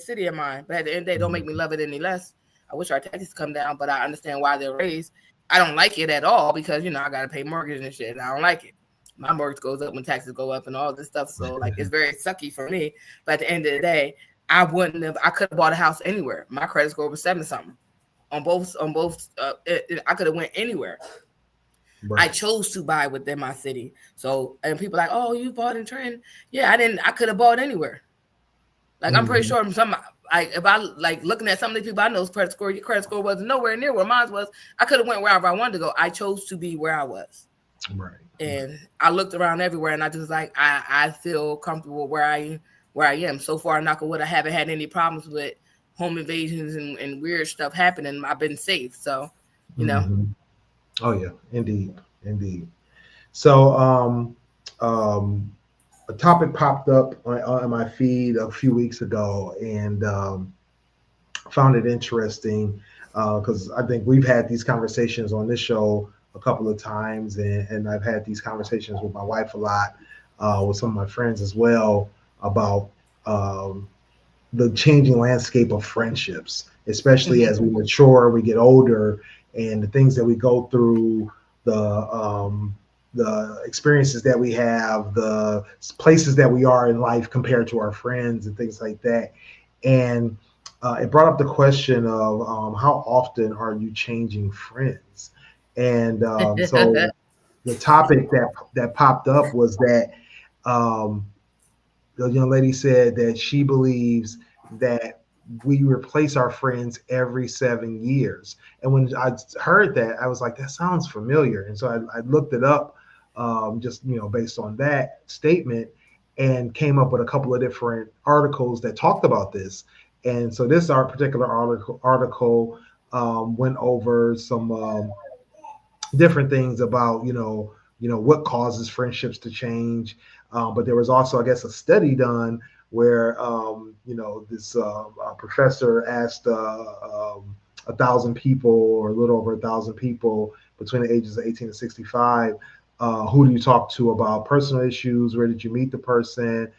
city of mine. But at the end of the day, don't make me love it any less. I wish our taxes come down, but I understand why they're raised. I don't like it at all because, you know, I got to pay mortgage and shit. I don't like it. My mortgage goes up when taxes go up and all this stuff. So like, it's very sucky for me. But at the end of the day, I could have bought a house anywhere. My credit score was 7 something on both. I could have went anywhere. Right. I chose to buy within my city. So, and people like, oh, you bought in Trenton? Yeah, I could have bought anywhere. Like, I'm pretty sure if I like looking at some of the people I know's credit score was nowhere near where mine was. I could have went wherever I wanted to go. I chose to be where I was. Right. And I looked around everywhere, and I just like, I feel comfortable where I am. So far, knock on wood, I haven't had any problems with home invasions and weird stuff happening. I've been safe. So, you know. Mm-hmm. Oh yeah, indeed. So, a topic popped up on my feed a few weeks ago, and found it interesting because I think we've had these conversations on this show a couple of times, and I've had these conversations with my wife a lot, with some of my friends as well, about the changing landscape of friendships, especially as we mature, we get older, and the things that we go through, the experiences that we have, the places that we are in life compared to our friends and things like that. And it brought up the question of how often are you changing friends? And so the topic that popped up was that the young lady said that she believes that we replace our friends every 7 years. And when I heard that, I was like, that sounds familiar. And so I looked it up, just, you know, based on that statement, and came up with a couple of different articles that talked about this. And so this particular article went over some different things about, you know, what causes friendships to change. But there was also, I guess, a study done where, you know, this professor asked 1,000 people, or a little over 1,000 people between the ages of 18 and 65, who do you talk to about personal issues? Where did you meet the person?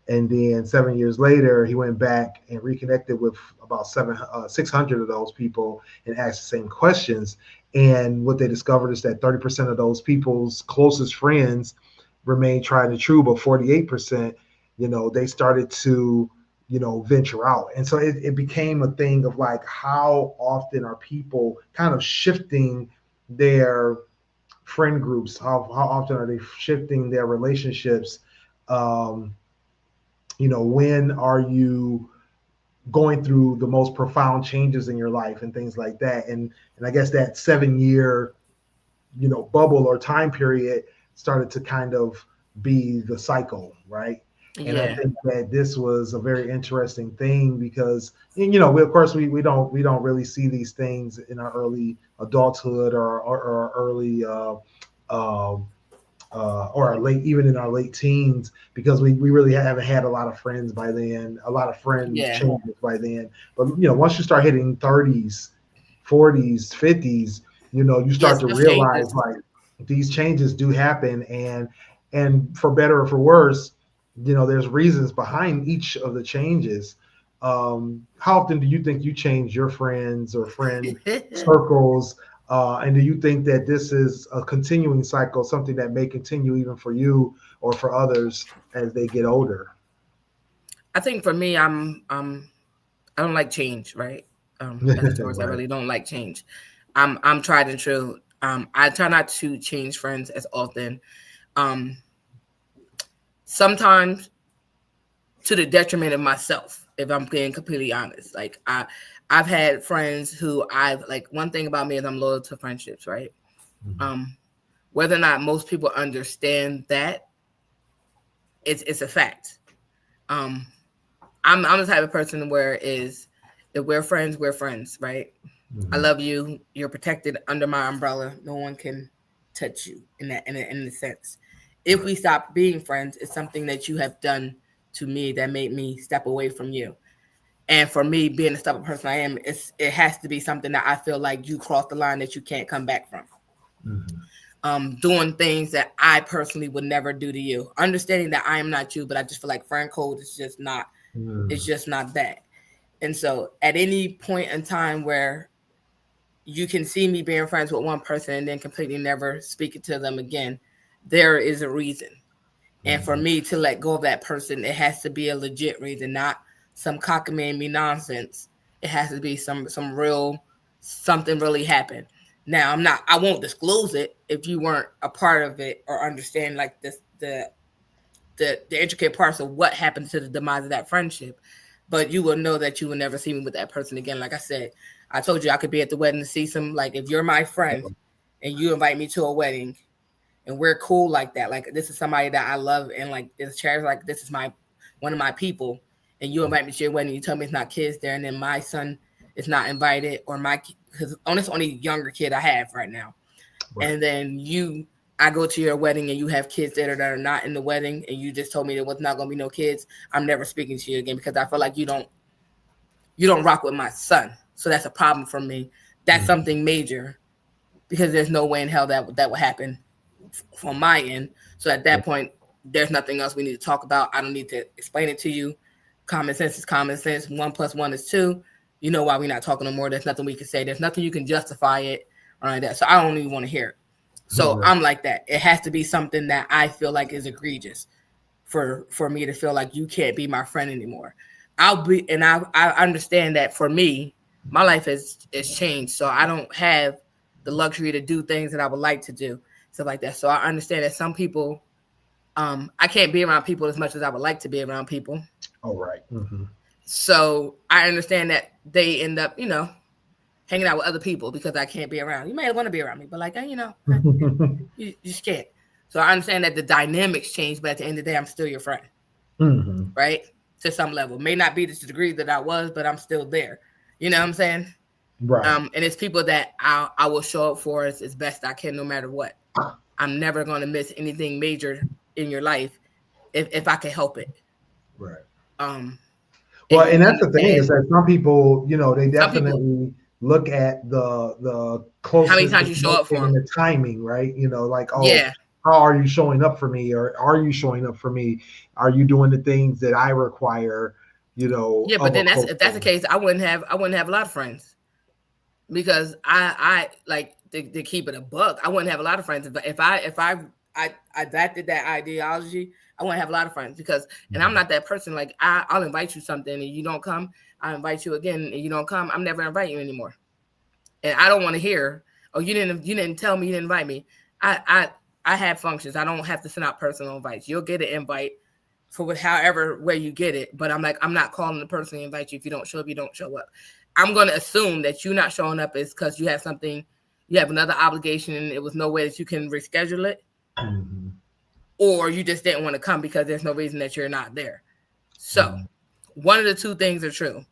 And then 7 years later, he went back and reconnected with about 600 of those people and asked the same questions. And what they discovered is that 30% of those people's closest friends remained tried and true, but 48%, you know, they started to, you know, venture out. And so it became a thing of like, how often are people kind of shifting their friend groups? How often are they shifting their relationships? You know, when are you going through the most profound changes in your life and things like that? And I guess that 7 year, you know, bubble or time period started to kind of be the cycle, right? Yeah. And I think that this was a very interesting thing because, you know, of course we don't really see these things in our early adulthood or early or our late, even in our late teens, because we really haven't had a lot of friends by then, a lot of friends changes by then. But, you know, once you start hitting 30s, 40s, 50s, you know, you start to realize like these changes do happen, and for better or for worse, you know, there's reasons behind each of the changes. How often do you think you change your friends or friend circles? And do you think that this is a continuing cycle, something that may continue even for you or for others as they get older? I think for me, I don't like change, right? As far as I really don't like change. I'm tried and true. I try not to change friends as often. Sometimes to the detriment of myself, if I'm being completely honest. Like I've had friends who one thing about me is I'm loyal to friendships, right? Mm-hmm. Whether or not most people understand that, it's a fact. I'm the type of person where if we're friends, right? Mm-hmm. I love you. You're protected under my umbrella. No one can touch you in a sense. If we stop being friends, it's something that you have done to me that made me step away from you. And for me, being the type of person I am, it has to be something that I feel like you crossed the line that you can't come back from. Mm-hmm. Doing things that I personally would never do to you. Understanding that I am not you, but I just feel like friend code is just not. It's just not that. And so, at any point in time where you can see me being friends with one person and then completely never speaking to them again, there is a reason. And for me to let go of that person, it has to be a legit reason, not some cockamamie nonsense. It has to be some real, something really happened. Now, I won't disclose it if you weren't a part of it or understand like this, the intricate parts of what happened to the demise of that friendship. But you will know that you will never see me with that person again. Like I said, I told you I could be at the wedding to see some, like if you're my friend and you invite me to a wedding and we're cool like that, like this is somebody that I love and like this cherish, like this is one of my people, and you invite me to your wedding, you tell me it's not kids there, and then my son is not invited, or because it's only younger kid I have right now. Right. And then I go to your wedding and you have kids there that are not in the wedding, and you just told me there was not going to be no kids. I'm never speaking to you again because I feel like you don't rock with my son. So that's a problem for me. That's something major, because there's no way in hell that would happen from my end. So at that point, there's nothing else we need to talk about. I don't need to explain it to you. Common sense is common sense. 1 + 1 is 2. You know why we're not talking no more. There's nothing we can say. There's nothing you can justify it or like that. So I don't even want to hear it. So I'm like that. It has to be something that I feel like is egregious for me to feel like you can't be my friend anymore. I understand that for me, my life has changed. So I don't have the luxury to do things that I would like to do, stuff like that. So I understand that some people, I can't be around people as much as I would like to be around people. Oh, right. Mm-hmm. So I understand that they end up, hanging out with other people because I can't be around. You may want to be around me, but you just can't. So I understand that the dynamics change, but at the end of the day, I'm still your friend, right? To some level. May not be to the degree that I was, but I'm still there. You know what I'm saying? Right. And it's people that I will show up for as best I can, no matter what. I'm never going to miss anything major in your life if I can help it. Right. Well, and that's the thing is that some people, they definitely look at the closest. How many times you show up for them? The timing, right? How are you showing up for me, or are you showing up for me? Are you doing the things that I require? Yeah, but then if that's the case, I wouldn't have a lot of friends, because I like to keep it a buck. I wouldn't have a lot of friends if I adapted that ideology. I wouldn't have a lot of friends because, and I'm not that person. Like I'll invite you something and you don't come. I invite you again and you don't come. I'm never invite you anymore. And I don't want to hear, oh, you didn't tell me, you didn't invite me. I have functions. I don't have to send out personal invites. You'll get an invite for however way you get it. But I'm not calling the person to invite you. If you don't show up, you don't show up. I'm going to assume that you not showing up is because you have something, you have another obligation and it was no way that you can reschedule it. Mm-hmm. Or you just didn't want to come because there's no reason that you're not there. So one of the two things are true.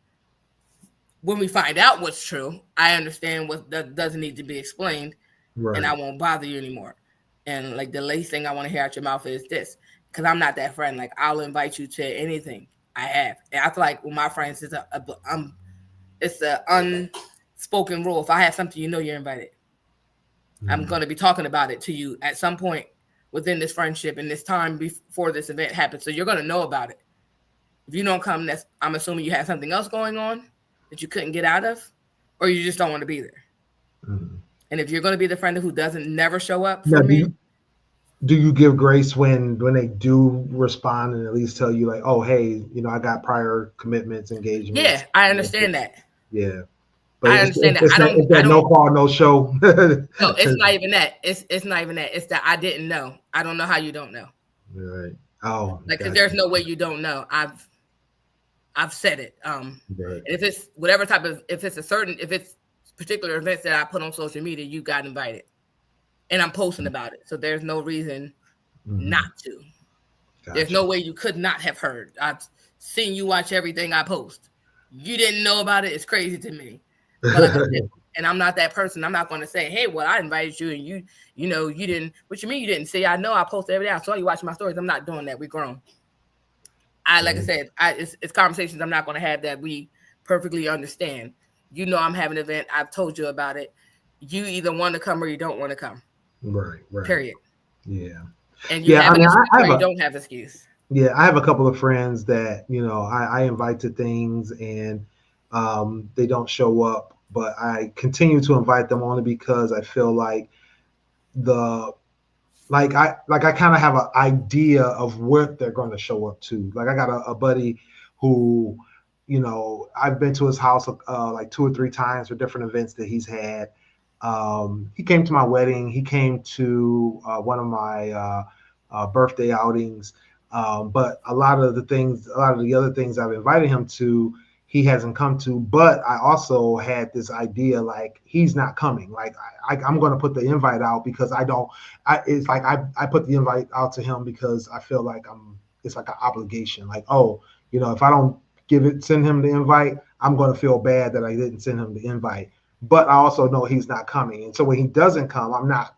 When we find out what's true, I understand what that doesn't need to be explained, right, and I won't bother you anymore. And like the least thing I want to hear out your mouth is this, because I'm not that friend. Like I'll invite you to anything I have. And I feel like with my friends, it's an unspoken rule. If I have something, you're invited. I'm going to be talking about it to you at some point within this friendship and this time before this event happens. So you're going to know about it. If you don't come, I'm assuming you have something else going on that you couldn't get out of, or you just don't want to be there. Mm-hmm. And if you're going to be the friend who never show up for me. Do you give grace when they do respond and at least tell you like, oh, hey, I got prior commitments, engagements? Yeah, I understand that. Yeah. But I understand that. I don't no call, no show. No, it's not even that. It's not even that. It's that I didn't know. I don't know how you don't know. Right. Oh. Like, because there's no way you don't know. I've said it. Right. And if it's whatever type of, if it's particular events that I put on social media, you got invited, and I'm posting about it. So there's no reason not to. Gotcha. There's no way you could not have heard. I've seen you watch everything I post. You didn't know about it. It's crazy to me. But and I'm not that person. I'm not going to say, hey, well, I invited you and you know, you didn't. What you mean you didn't see? I know I post every day. I saw you watching my stories. I'm not doing that. We're grown. Like I said, it's conversations I'm not going to have that we perfectly understand. You know, I'm having an event. I've told you about it. You either want to come or you don't want to come. Right. Period. Yeah. And you have an excuse or you don't have an excuse. Yeah, I have a couple of friends that, you know, I invite to things and they don't show up, but I continue to invite them only because I feel like I kind of have an idea of what they're going to show up to. Like I got a buddy who, you know, I've been to his house like 2 or 3 times for different events that he's had. He came to my wedding. He came to one of my birthday outings. But a lot of the other things I've invited him to, he hasn't come to. But I also had this idea like he's not coming. Like I'm going to put the invite out because it's like I put the invite out to him because I feel like it's like an obligation. Like, oh, you know, if I don't send him the invite, I'm going to feel bad that I didn't send him the invite. But I also know he's not coming. And so when he doesn't come, I'm not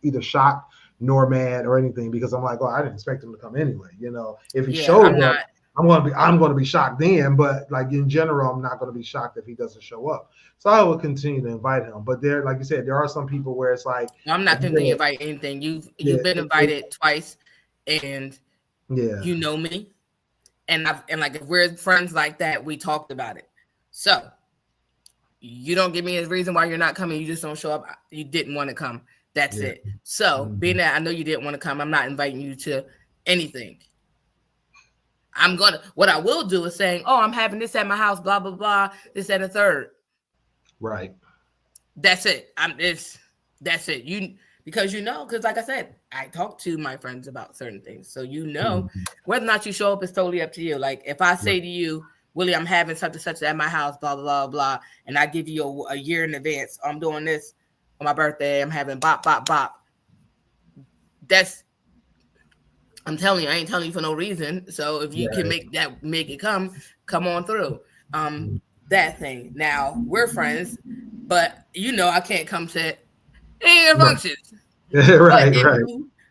either shocked nor mad or anything because I'm like, oh, I didn't expect him to come anyway. You know, if he showed up, I'm going to be shocked then. But like in general, I'm not going to be shocked if he doesn't show up. So I will continue to invite him. But there, like you said, there are some people where it's like, I'm not going to invite anything. You've been invited twice, and you know me, and like if we're friends like that, we talked about it. So you don't give me a reason why you're not coming. You just don't show up. You didn't want to come. That's it. So being that I know you didn't want to come, I'm not inviting you to anything. What I will do is saying, oh, I'm having this at my house, blah, blah, blah, this and the third. Right. That's it. That's it. Because like I said, I talk to my friends about certain things. So whether or not you show up is totally up to you. Like if I say to you, Willie, I'm having such at my house, blah, blah, blah, blah, and I give you a year in advance, I'm doing this on my birthday, I'm having bop, bop, bop. I'm telling you, I ain't telling you for no reason. So if you can make it come on through. That thing. Now we're friends, but I can't come to any functions. Right.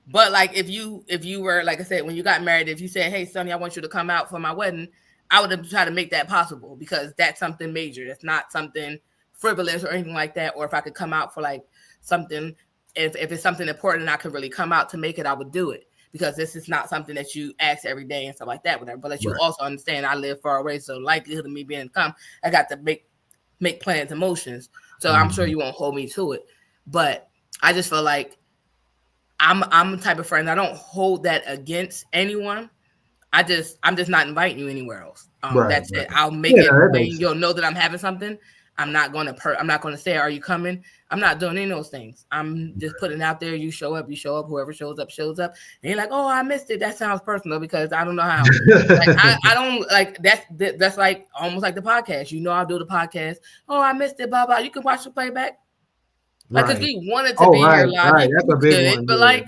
But like if you were, like I said, when you got married, if you said, hey, Sonny, I want you to come out for my wedding, I would have tried to make that possible because that's something major. That's not something frivolous or anything like that. Or if I could come out for like something, if it's something important and I could really come out to make it, I would do it because this is not something that you ask every day and stuff like that. Whatever. But you also understand I live far away, so likelihood of me being come, I got to make plans and motions. So I'm sure you won't hold me to it. But I just feel like I'm the type of friend I don't hold that against anyone. I'm just not inviting you anywhere else. That's it. I'll make it when you'll know that I'm having something. I'm not going to say, are you coming? I'm not doing any of those things. I'm just putting it out there. You show up. Whoever shows up. And you're like, oh, I missed it. That sounds personal because I don't know how. Like, I don't like that's like almost like the podcast. I'll do the podcast. Oh, I missed it. Blah, blah. You can watch the playback. Like, because we wanted to be here live. Right. That's a big one. But like,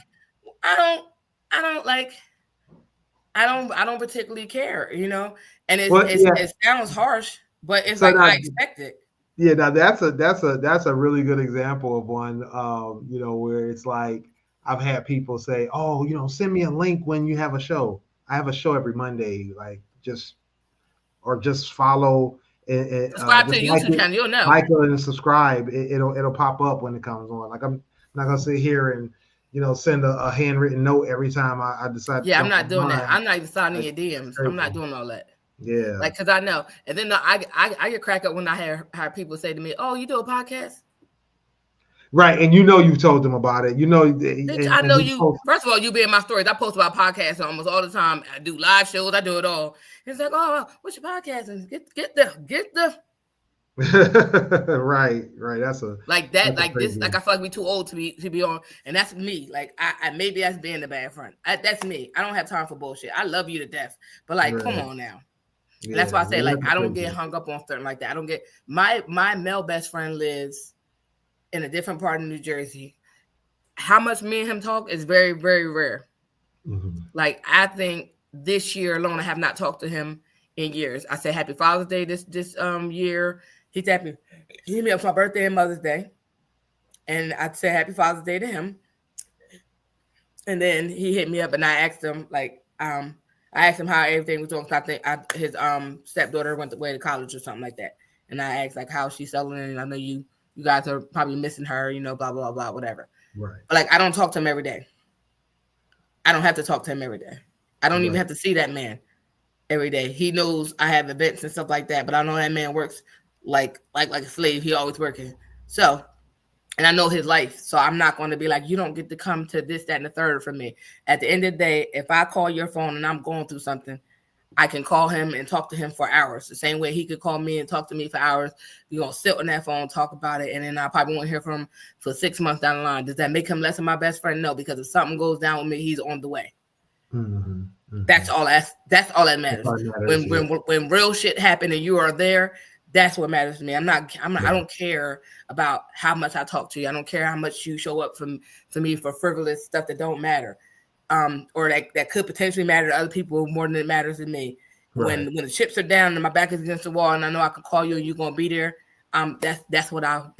I don't particularly care, and it sounds harsh, but it's like I expect it. Yeah, now that's a really good example of one, where it's like I've had people say, oh, send me a link when you have a show. I have a show every Monday, like just follow and subscribe to the YouTube channel. You'll know. Like and subscribe. It'll pop up when it comes on. Like I'm not gonna sit here and send a handwritten note every time I decide. Yeah, I'm not doing that. I'm not even signing your DMs. I'm not doing all that. Yeah, like because I know, and then I get cracked up when I hear people say to me, "Oh, you do a podcast?" Right, and you've told them about it. I know you. First of all, you be in my stories. I post about podcasts almost all the time. I do live shows. I do it all. It's like, oh, what's your podcast? And get the. right. That's a like that. Like crazy. This. Like I feel like we too old to be on, and that's me. Like I maybe that's being the bad friend. That's me. I don't have time for bullshit. I love you to death, but like, come on now. And that's why I say, like, I don't get hung up on certain like that. I don't get my male best friend lives in a different part of New Jersey. How much me and him talk is very, very rare. Mm-hmm. Like, I think this year alone, I have not talked to him in years. I said Happy Father's Day this year. He hit me up for my birthday and Mother's Day, and I said Happy Father's Day to him. And then he hit me up, and I asked him I asked him how everything was doing. I think his stepdaughter went away to college or something like that. And I asked, like, how she's settling. And I know you guys are probably missing her, blah, blah, blah, whatever. Right. But, like, I don't talk to him every day. I don't have to talk to him every day. I don't even have to see that man every day. He knows I have events and stuff like that. But I know that man works like a slave. He always working. So, and I know his life. So I'm not going to be like, you don't get to come to this, that, and the third from me. At the end of the day, if I call your phone and I'm going through something, I can call him and talk to him for hours. The same way he could call me and talk to me for hours. We're going to sit on that phone, talk about it, and then I probably won't hear from him for 6 months down the line. Does that make him less of my best friend? No, because if something goes down with me, he's on the way. Mm-hmm. Mm-hmm. That's all that matters. When real shit happen and you are there, that's what matters to me. I don't care about how much I talk to you. I don't care how much you show up for me for frivolous stuff that don't matter. Or that could potentially matter to other people more than it matters to me. Right. When the chips are down and my back is against the wall and I know I can call you and you're gonna be there, that's what I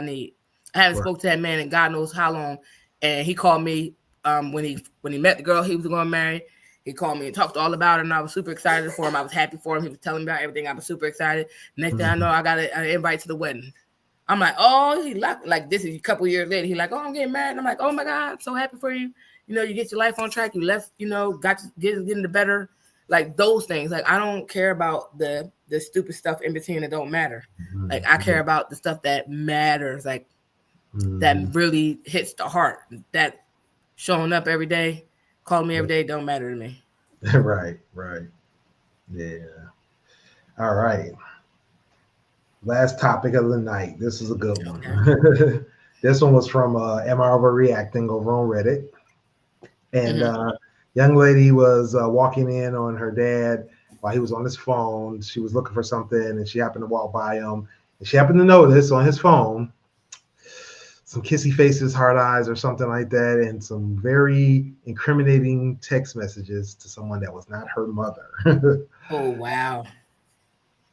need. I haven't spoke to that man in God knows how long. And he called me when he met the girl he was gonna marry. He called me and talked all about it, and I was super excited for him. I was happy for him. He was telling me about everything. I was super excited. Next thing I know, I got an invite to the wedding. I'm like, oh, he like this is a couple years later. He like, oh, I'm getting married. I'm like, oh my God, I'm so happy for you. You get your life on track. You left, got to getting the better, like those things. Like I don't care about the stupid stuff in between that don't matter. Like I care about the stuff that matters, like that really hits the heart. That showing up every day. Call me every day, don't matter to me. Right. Yeah. All right. Last topic of the night. This is a good one. Okay. This one was from Am I Overreacting over on Reddit. And young lady was walking in on her dad while he was on his phone. She was looking for something, and she happened to walk by him. And she happened to notice on his phone some kissy faces, hard eyes, or something like that, and some very incriminating text messages to someone that was not her mother. Oh, wow.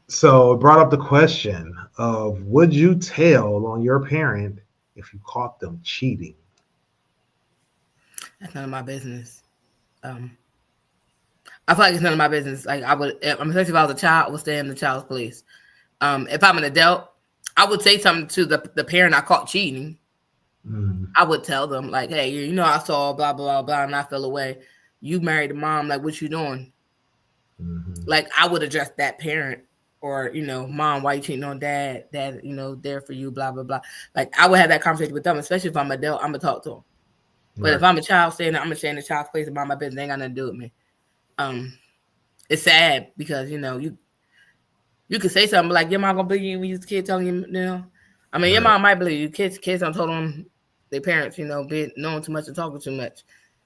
So it brought up the question of, would you tell on your parent if you caught them cheating? That's none of my business. I feel like it's none of my business. Like especially if I was a child, I would stay in the child's place. If I'm an adult, I would say something to the parent I caught cheating. I would tell them, like, hey, I saw blah, blah, blah, and I fell away. You married a mom, like, what you doing? Like, I would address that parent or, mom, why you cheating on dad? Dad, there for you, blah, blah, blah. Like, I would have that conversation with them, especially if I'm an adult, I'm going to talk to them. But if I'm a child I'm going to stay in the child's place about my business. They ain't got nothing to do with me. It's sad because, you could say something like, your mom going to believe you when you was a kid telling you, I mean, your mom might believe you. Kids don't told them their parents, being knowing too much and talking too much.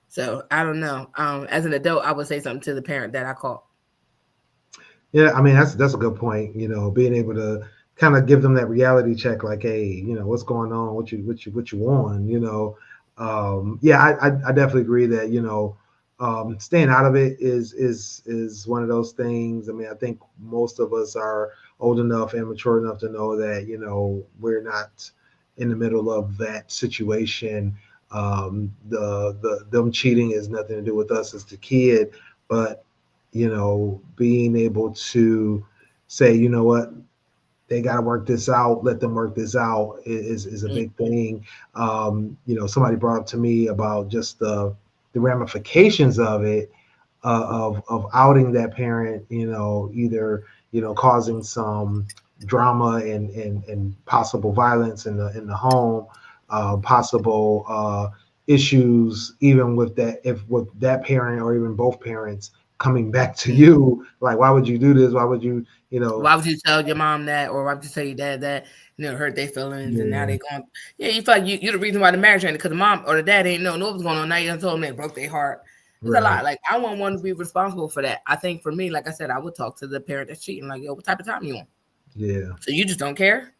So I don't know. As an adult, I would say something to the parent that I caught. Yeah, I mean that's a good point. Being able to kind of give them that reality check, like, hey, what's going on? What you want? Yeah, I definitely agree that staying out of it is one of those things. I mean, I think most of us are old enough and mature enough to know that we're not in the middle of that situation. Them cheating has nothing to do with us as the kid, but being able to say, you know what, they got to work this out, let them work this out is a big thing. Somebody brought up to me about just the ramifications of it, of outing that parent, either causing some drama and possible violence in the home, possible issues even with that parent or even both parents coming back to you, like, why would you do this? Why would you, why would you tell your mom that, or why would you tell your dad that, hurt their feelings, and now they going, you feel like you're the reason why the marriage ended, because the mom or the dad ain't know what was going on. Now you done told them they broke their heart. It's a lot. Like I wouldn't want to be responsible for that. I think for me, like I said, I would talk to the parent that's cheating. Like, yo, what type of time you on? Yeah. So you just don't care?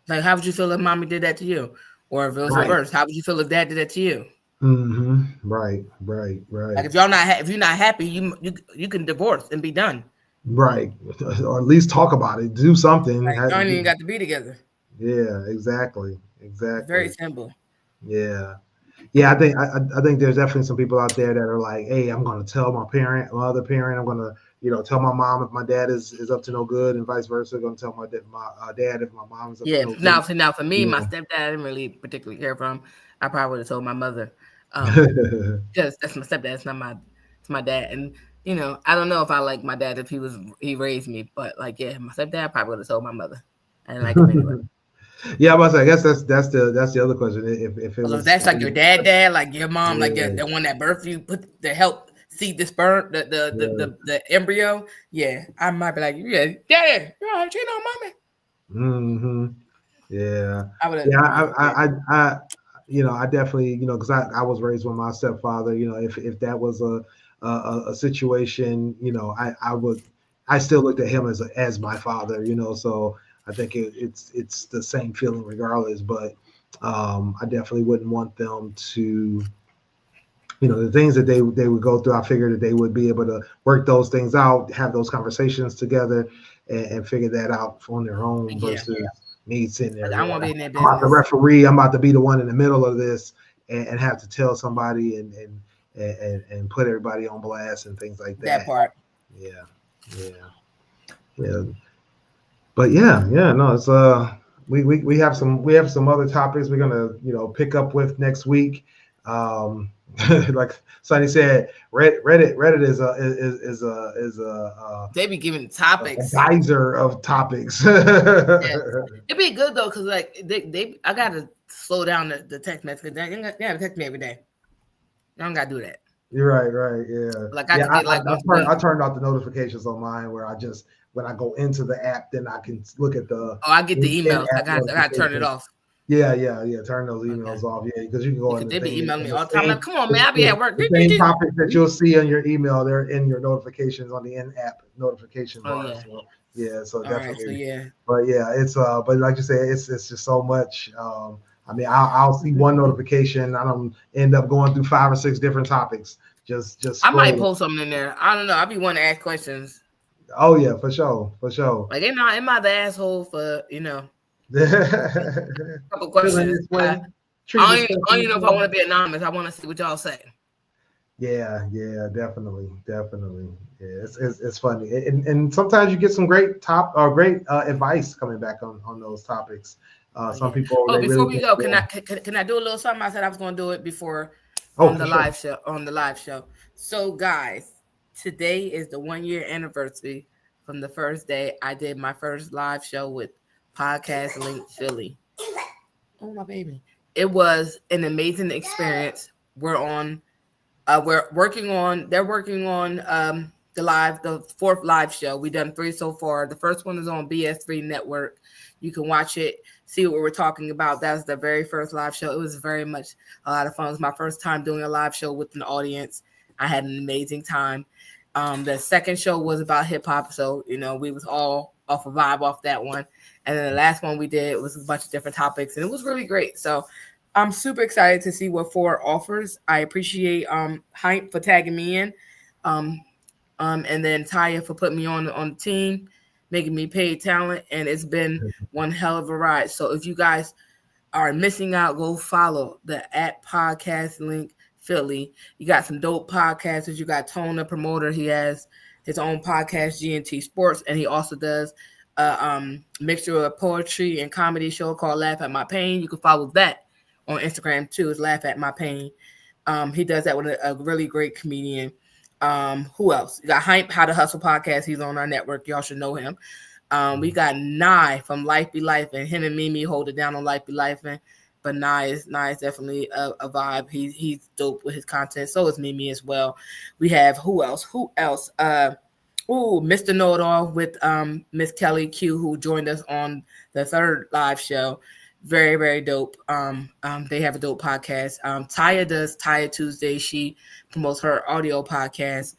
Like, how would you feel if mommy did that to you? Or if it was reversed, how would you feel if dad did that to you? Mm-hmm. Right. Like if you're not happy, you can divorce and be done. Right. Or at least talk about it. Do something. Like, you don't even got to be together. Yeah, exactly. Very simple. Yeah. Yeah, I think there's definitely some people out there that are like, hey, I'm gonna tell my other parent, I'm gonna, tell my mom if my dad is up to no good, and vice versa. I'm gonna tell my dad if my mom is up to no good. Now for me, my stepdad, I didn't really particularly care for him. I probably would have told my mother. Because that's my stepdad, it's my dad. And I don't know if I like my dad if he raised me, but like my stepdad probably would have told my mother. I didn't like him anyway. Yeah, I guess that's the other question. If it was that's like your dad, like your mom, like the one that birthed you, put the help seed the sperm, the embryo. Yeah, I might be like, daddy, you know, mommy. Mm-hmm. Yeah. I definitely, because I was raised with my stepfather. If that was a situation, I still looked at him as my father. So I think it's the same feeling regardless. But I definitely wouldn't want them to, the things that they would go through. I figured that they would be able to work those things out, have those conversations together, and figure that out on their own versus me sitting there. I want to be in that business. I'm about the referee. I'm about to be the one in the middle of this and have to tell somebody and put everybody on blast and things like that. That part. Yeah. But no, it's we have some other topics we're gonna pick up with next week. Like Sonny said, Reddit is a they be giving topics, a geyser of topics. It'd be good though, cause like I gotta slow down the text message. They gotta text me every day. I don't gotta do that. You're right, yeah. Like I turned off the notifications on mine where when I go into the app, then I can look at the. I get the emails. I gotta turn it off. Yeah. Turn those emails off. Yeah, because you can go. They be emailing me all the time. Like, come on, man, I be at work. The same topics that you'll see on your email, they're in your notifications on the in-app notification bar. So definitely. Right, But it's but like you said, it's just so much. I mean, I'll see one notification. I don't end up going through 5 or 6 different topics. Just. I might post something in there. I don't know. I be wanting to ask questions. Oh yeah, for sure. Like, am I the asshole for a couple questions? I don't even know if I want to be anonymous. I want to see what y'all say. Yeah, definitely. Yeah, it's funny, and sometimes you get some great advice coming back on those topics. Some people. Before we go, can I do a little something? I said I was going to do it before on the live show. So guys, today is the 1-year anniversary from the first day I did my first live show with Podcast Link Philly. Oh my baby! It was an amazing experience. They're working on the 4th live show. We've done 3 so far. The first one is on BS3 Network. You can watch it, see what we're talking about. That was the very first live show. It was very much a lot of fun. It was my first time doing a live show with an audience. I had an amazing time. The second show was about hip hop. So, we was all off a vibe off that one. And then the last one we did was a bunch of different topics, and it was really great. So I'm super excited to see what 4 offers. I appreciate Hype for tagging me in. And then Taya for putting me on the team, making me paid talent, and it's been one hell of a ride. So if you guys are missing out, go follow the @Podcast Link Philly. You got some dope podcasters. You got Tone, the promoter. He has his own podcast, GNT Sports, and he also does a mixture of poetry and comedy show called Laugh at My Pain. You can follow that on Instagram too. It's Laugh at My Pain. He does that with a really great comedian. Who else? You got Hype, How to Hustle podcast. He's on our network. Y'all should know him. We got Nye from Life Be Life, and him and Mimi hold it down on Life Be Life. But Nye is definitely a vibe. He's dope with his content. So is Mimi as well. We have who else? Mr. Know It All with Miss Kelly Q, who joined us on the 3rd live show. Very, very dope. They have a dope podcast. Taya does Taya Tuesday. She promotes her audio podcast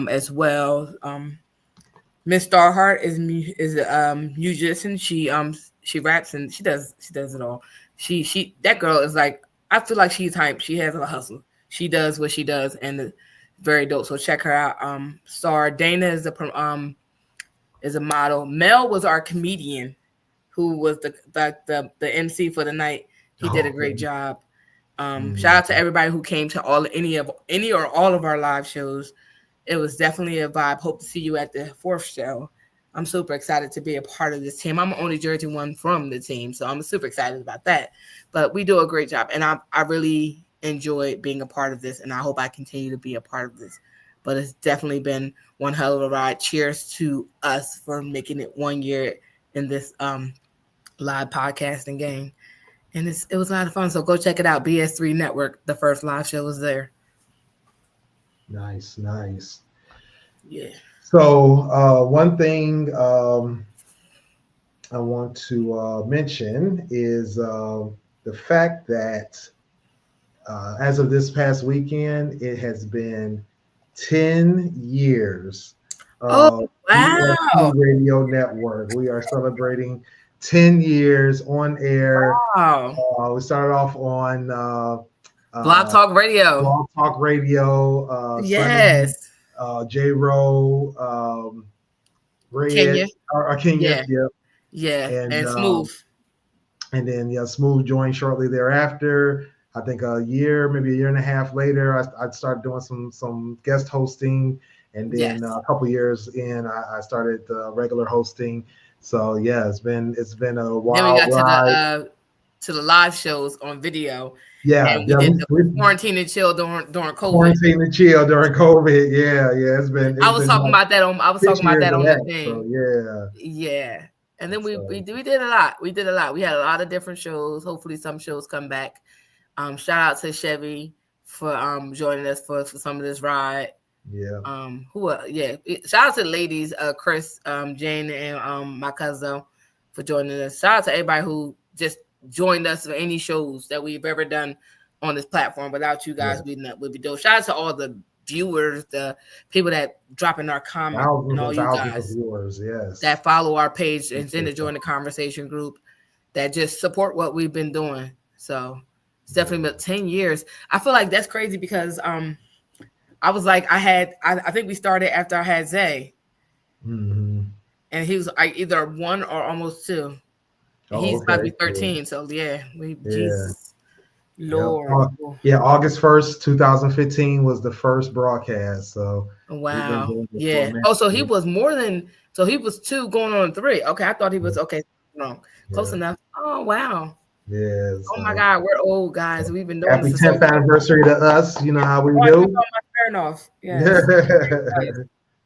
as well. Miss Starheart is a musician. She raps and she does it all. She that girl is like, I feel like she's hype. She has a hustle. She does what she does and it's very dope. So check her out. Star Dana is a model. Mel was our comedian who was the MC for the night. He did a great job. Shout out to everybody who came to any or all of our live shows. It was definitely a vibe. Hope to see you at the 4th show. I'm super excited to be a part of this team. I'm the only Jersey one from the team, so I'm super excited about that. But we do a great job, and I really enjoy being a part of this, and I hope I continue to be a part of this. But it's definitely been one hell of a ride. Cheers to us for making it 1 year in this live podcasting game. And it was a lot of fun. So go check it out. BS3 Network. The first live show was there. Nice. Yeah. So one thing I want to mention is the fact that as of this past weekend, it has been 10 years of BS3 Radio Network. We are celebrating 10 years on air. Wow. We started off on Blog Talk Radio. Yes. J-Ro, Kenya. Kenya. Yeah. And Smooth. And then Smooth joined shortly thereafter. I think maybe a year and a half later, I started doing some guest hosting, and then a couple years in, I started regular hosting. So it's been a while. Then we got to the live shows on video. Yeah, and we did the quarantine and chill during COVID. Quarantine and chill during COVID. Yeah, it's been. I was talking about that on the thing. So, yeah. And then we did a lot. We did a lot. We had a lot of different shows. Hopefully, some shows come back. Shout out to Chevy for joining us for some of this ride. Yeah. Shout out to the ladies, Chris, Jane, and my cousin for joining us. Shout out to everybody who just joined us for any shows that we've ever done on this platform. Without you guys, we'd be dope. Shout out to all the viewers, the people that drop in our comments, and all you guys viewers, that follow our page and then to join the conversation group, that just support what we've been doing. So it's definitely been 10 years. I feel like that's crazy because I was like, I think we started after I had Zay. Mm-hmm. And he was either 1 or almost 2. He's about to be 13. Cool. So Jesus, Lord. August 1st, 2015 was the first broadcast. So wow. Yeah. So he was he was 2 going on 3. Okay. I thought he was wrong. Close enough. Oh wow. Yes. Oh my God, we're old guys. We've been doing happy 10th anniversary to us. You know how we do.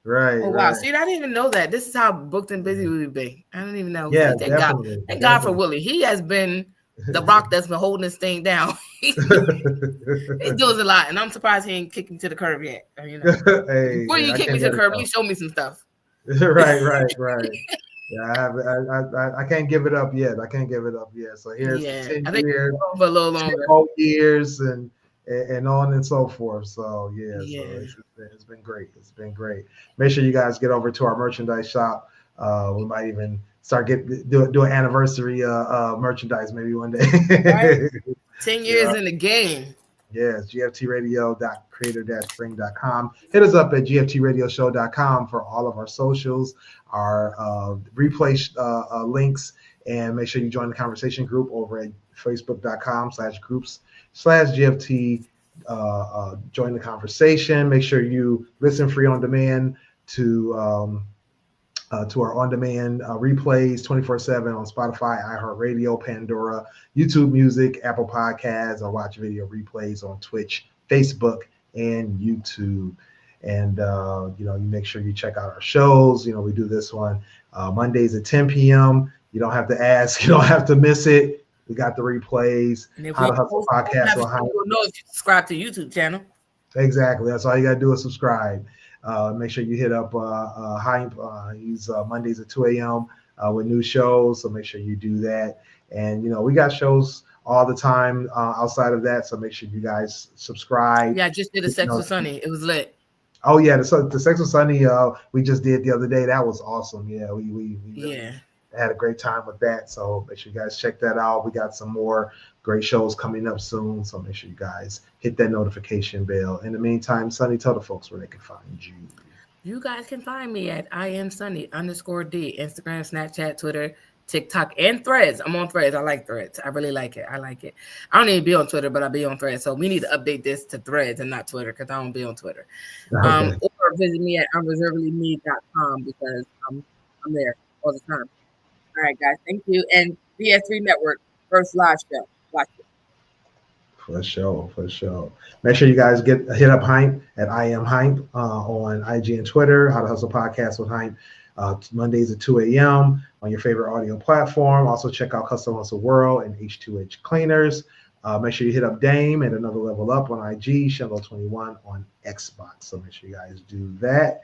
Right. Oh wow. See, I didn't even know that. This is how booked and busy we would be. I don't even know. Yeah, Thank God for Willie. He has been the rock that's been holding this thing down. He does a lot, and I'm surprised he ain't kicked me to the curb yet. Before you kick me to the curb, you show me some stuff. Right. Yeah, I can't give it up yet. So here's 10 years, for a little longer. 12 years, and on and so forth. So so it's been great. Make sure you guys get over to our merchandise shop. We might even start do an anniversary merchandise maybe one day. Right. 10 years in the game. Yes, gftradio.creator-spring.com. Hit us up at gftradioshow.com for all of our socials, our replay links, and make sure you join the conversation group over at facebook.com/groups/GFT. Join the conversation. Make sure you listen free on demand to our on-demand replays 24/7 on Spotify, iHeartRadio, Pandora, YouTube Music, Apple Podcasts, or watch video replays on Twitch, Facebook, and YouTube. And you make sure you check out our shows. We do this one Mondays at 10 p.m. You don't have to ask. You don't have to miss it. We got the replays. How to Hustle podcast. You'll know if you subscribe to YouTube channel. Exactly. That's all you got to do is subscribe. Make sure you hit up use Mondays at 2 a.m. With new shows. So make sure you do that. And, we got shows all the time outside of that. So make sure you guys subscribe. Yeah, I just did a Sex with Sunny. It was lit. Oh yeah, the Sex with Sunny we just did the other day. That was awesome. Yeah, we really had a great time with that. So make sure you guys check that out. We got some more great shows coming up soon. So make sure you guys hit that notification bell. In the meantime, Sunny, tell the folks where they can find you. You guys can find me at IamSunny_D, Instagram, Snapchat, Twitter, TikTok, and Threads. I'm on Threads. I like Threads. I really like it. I don't even be on Twitter, but I be on Threads. So we need to update this to Threads and not Twitter because I don't be on Twitter. Okay. Or visit me at I'mReservedlyMe.com because I'm there all the time. All right, guys. Thank you. And BS3 Network, first live show. Watch it. For sure. Make sure you guys hit up Hype at I Am Hype on IG and Twitter. How to Hustle Podcast with Hype. Mondays at 2 a.m. on your favorite audio platform. Also check out Custom Hustle World and H2H Cleaners. Make sure you hit up Dame at Another Level Up on IG, Shello21 on Xbox. So make sure you guys do that.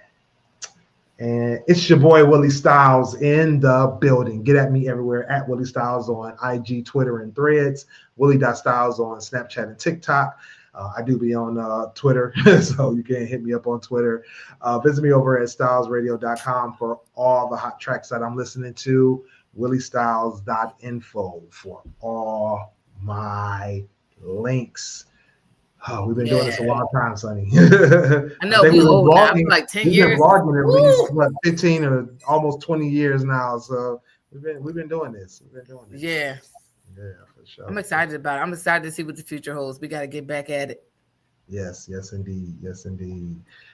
And it's your boy Willie Styles in the building. Get at me everywhere at Willie Styles on IG, Twitter, and Threads. Willie.Styles on Snapchat and TikTok. I do be on Twitter, so you can hit me up on Twitter. Visit me over at stylesradio.com for all the hot tracks that I'm listening to. WillieStyles.info for all my links. Oh, we've been doing this a long time, Sonny. I know, we're old now. For like 10 years. We've been vlogging at least 15 or almost 20 years now. So we've been doing this. Yeah. Yeah, for sure. I'm excited about it. I'm excited to see what the future holds. We got to get back at it. Yes, indeed.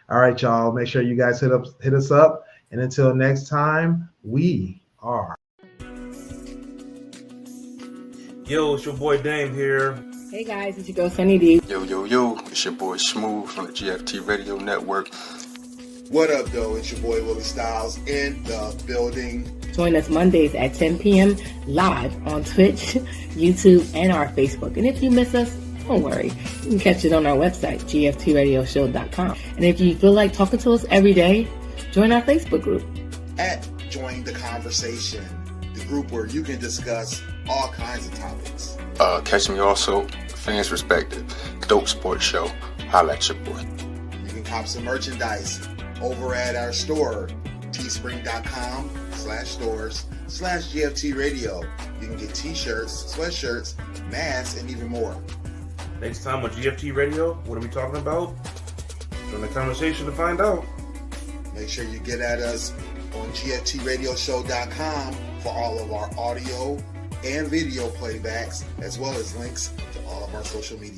All right, y'all. Make sure you guys hit us up. And until next time, we are. Yo, it's your boy Dame here. Hey guys, it's your girl Sunny D. Yo, it's your boy Smooth from the GFT Radio Network. What up, though? It's your boy Willie Styles in the building. Join us Mondays at 10 p.m. live on Twitch, YouTube, and our Facebook. And if you miss us, don't worry. You can catch it on our website, gftradioshow.com. And if you feel like talking to us every day, join our Facebook group. At Join the Conversation, the group where you can discuss all kinds of topics. Catch me also, Fans Perspective, Dope Sports Show. Holla at your boy. You can cop some merchandise over at our store, teespring.com/stores/GFT Radio. You can get t-shirts, sweatshirts, masks, and even more. Next time on GFT Radio, what are we talking about? Join the conversation to find out. Make sure you get at us on GFTRadioshow.com for all of our audio and video playbacks, as well as links to all of our social media.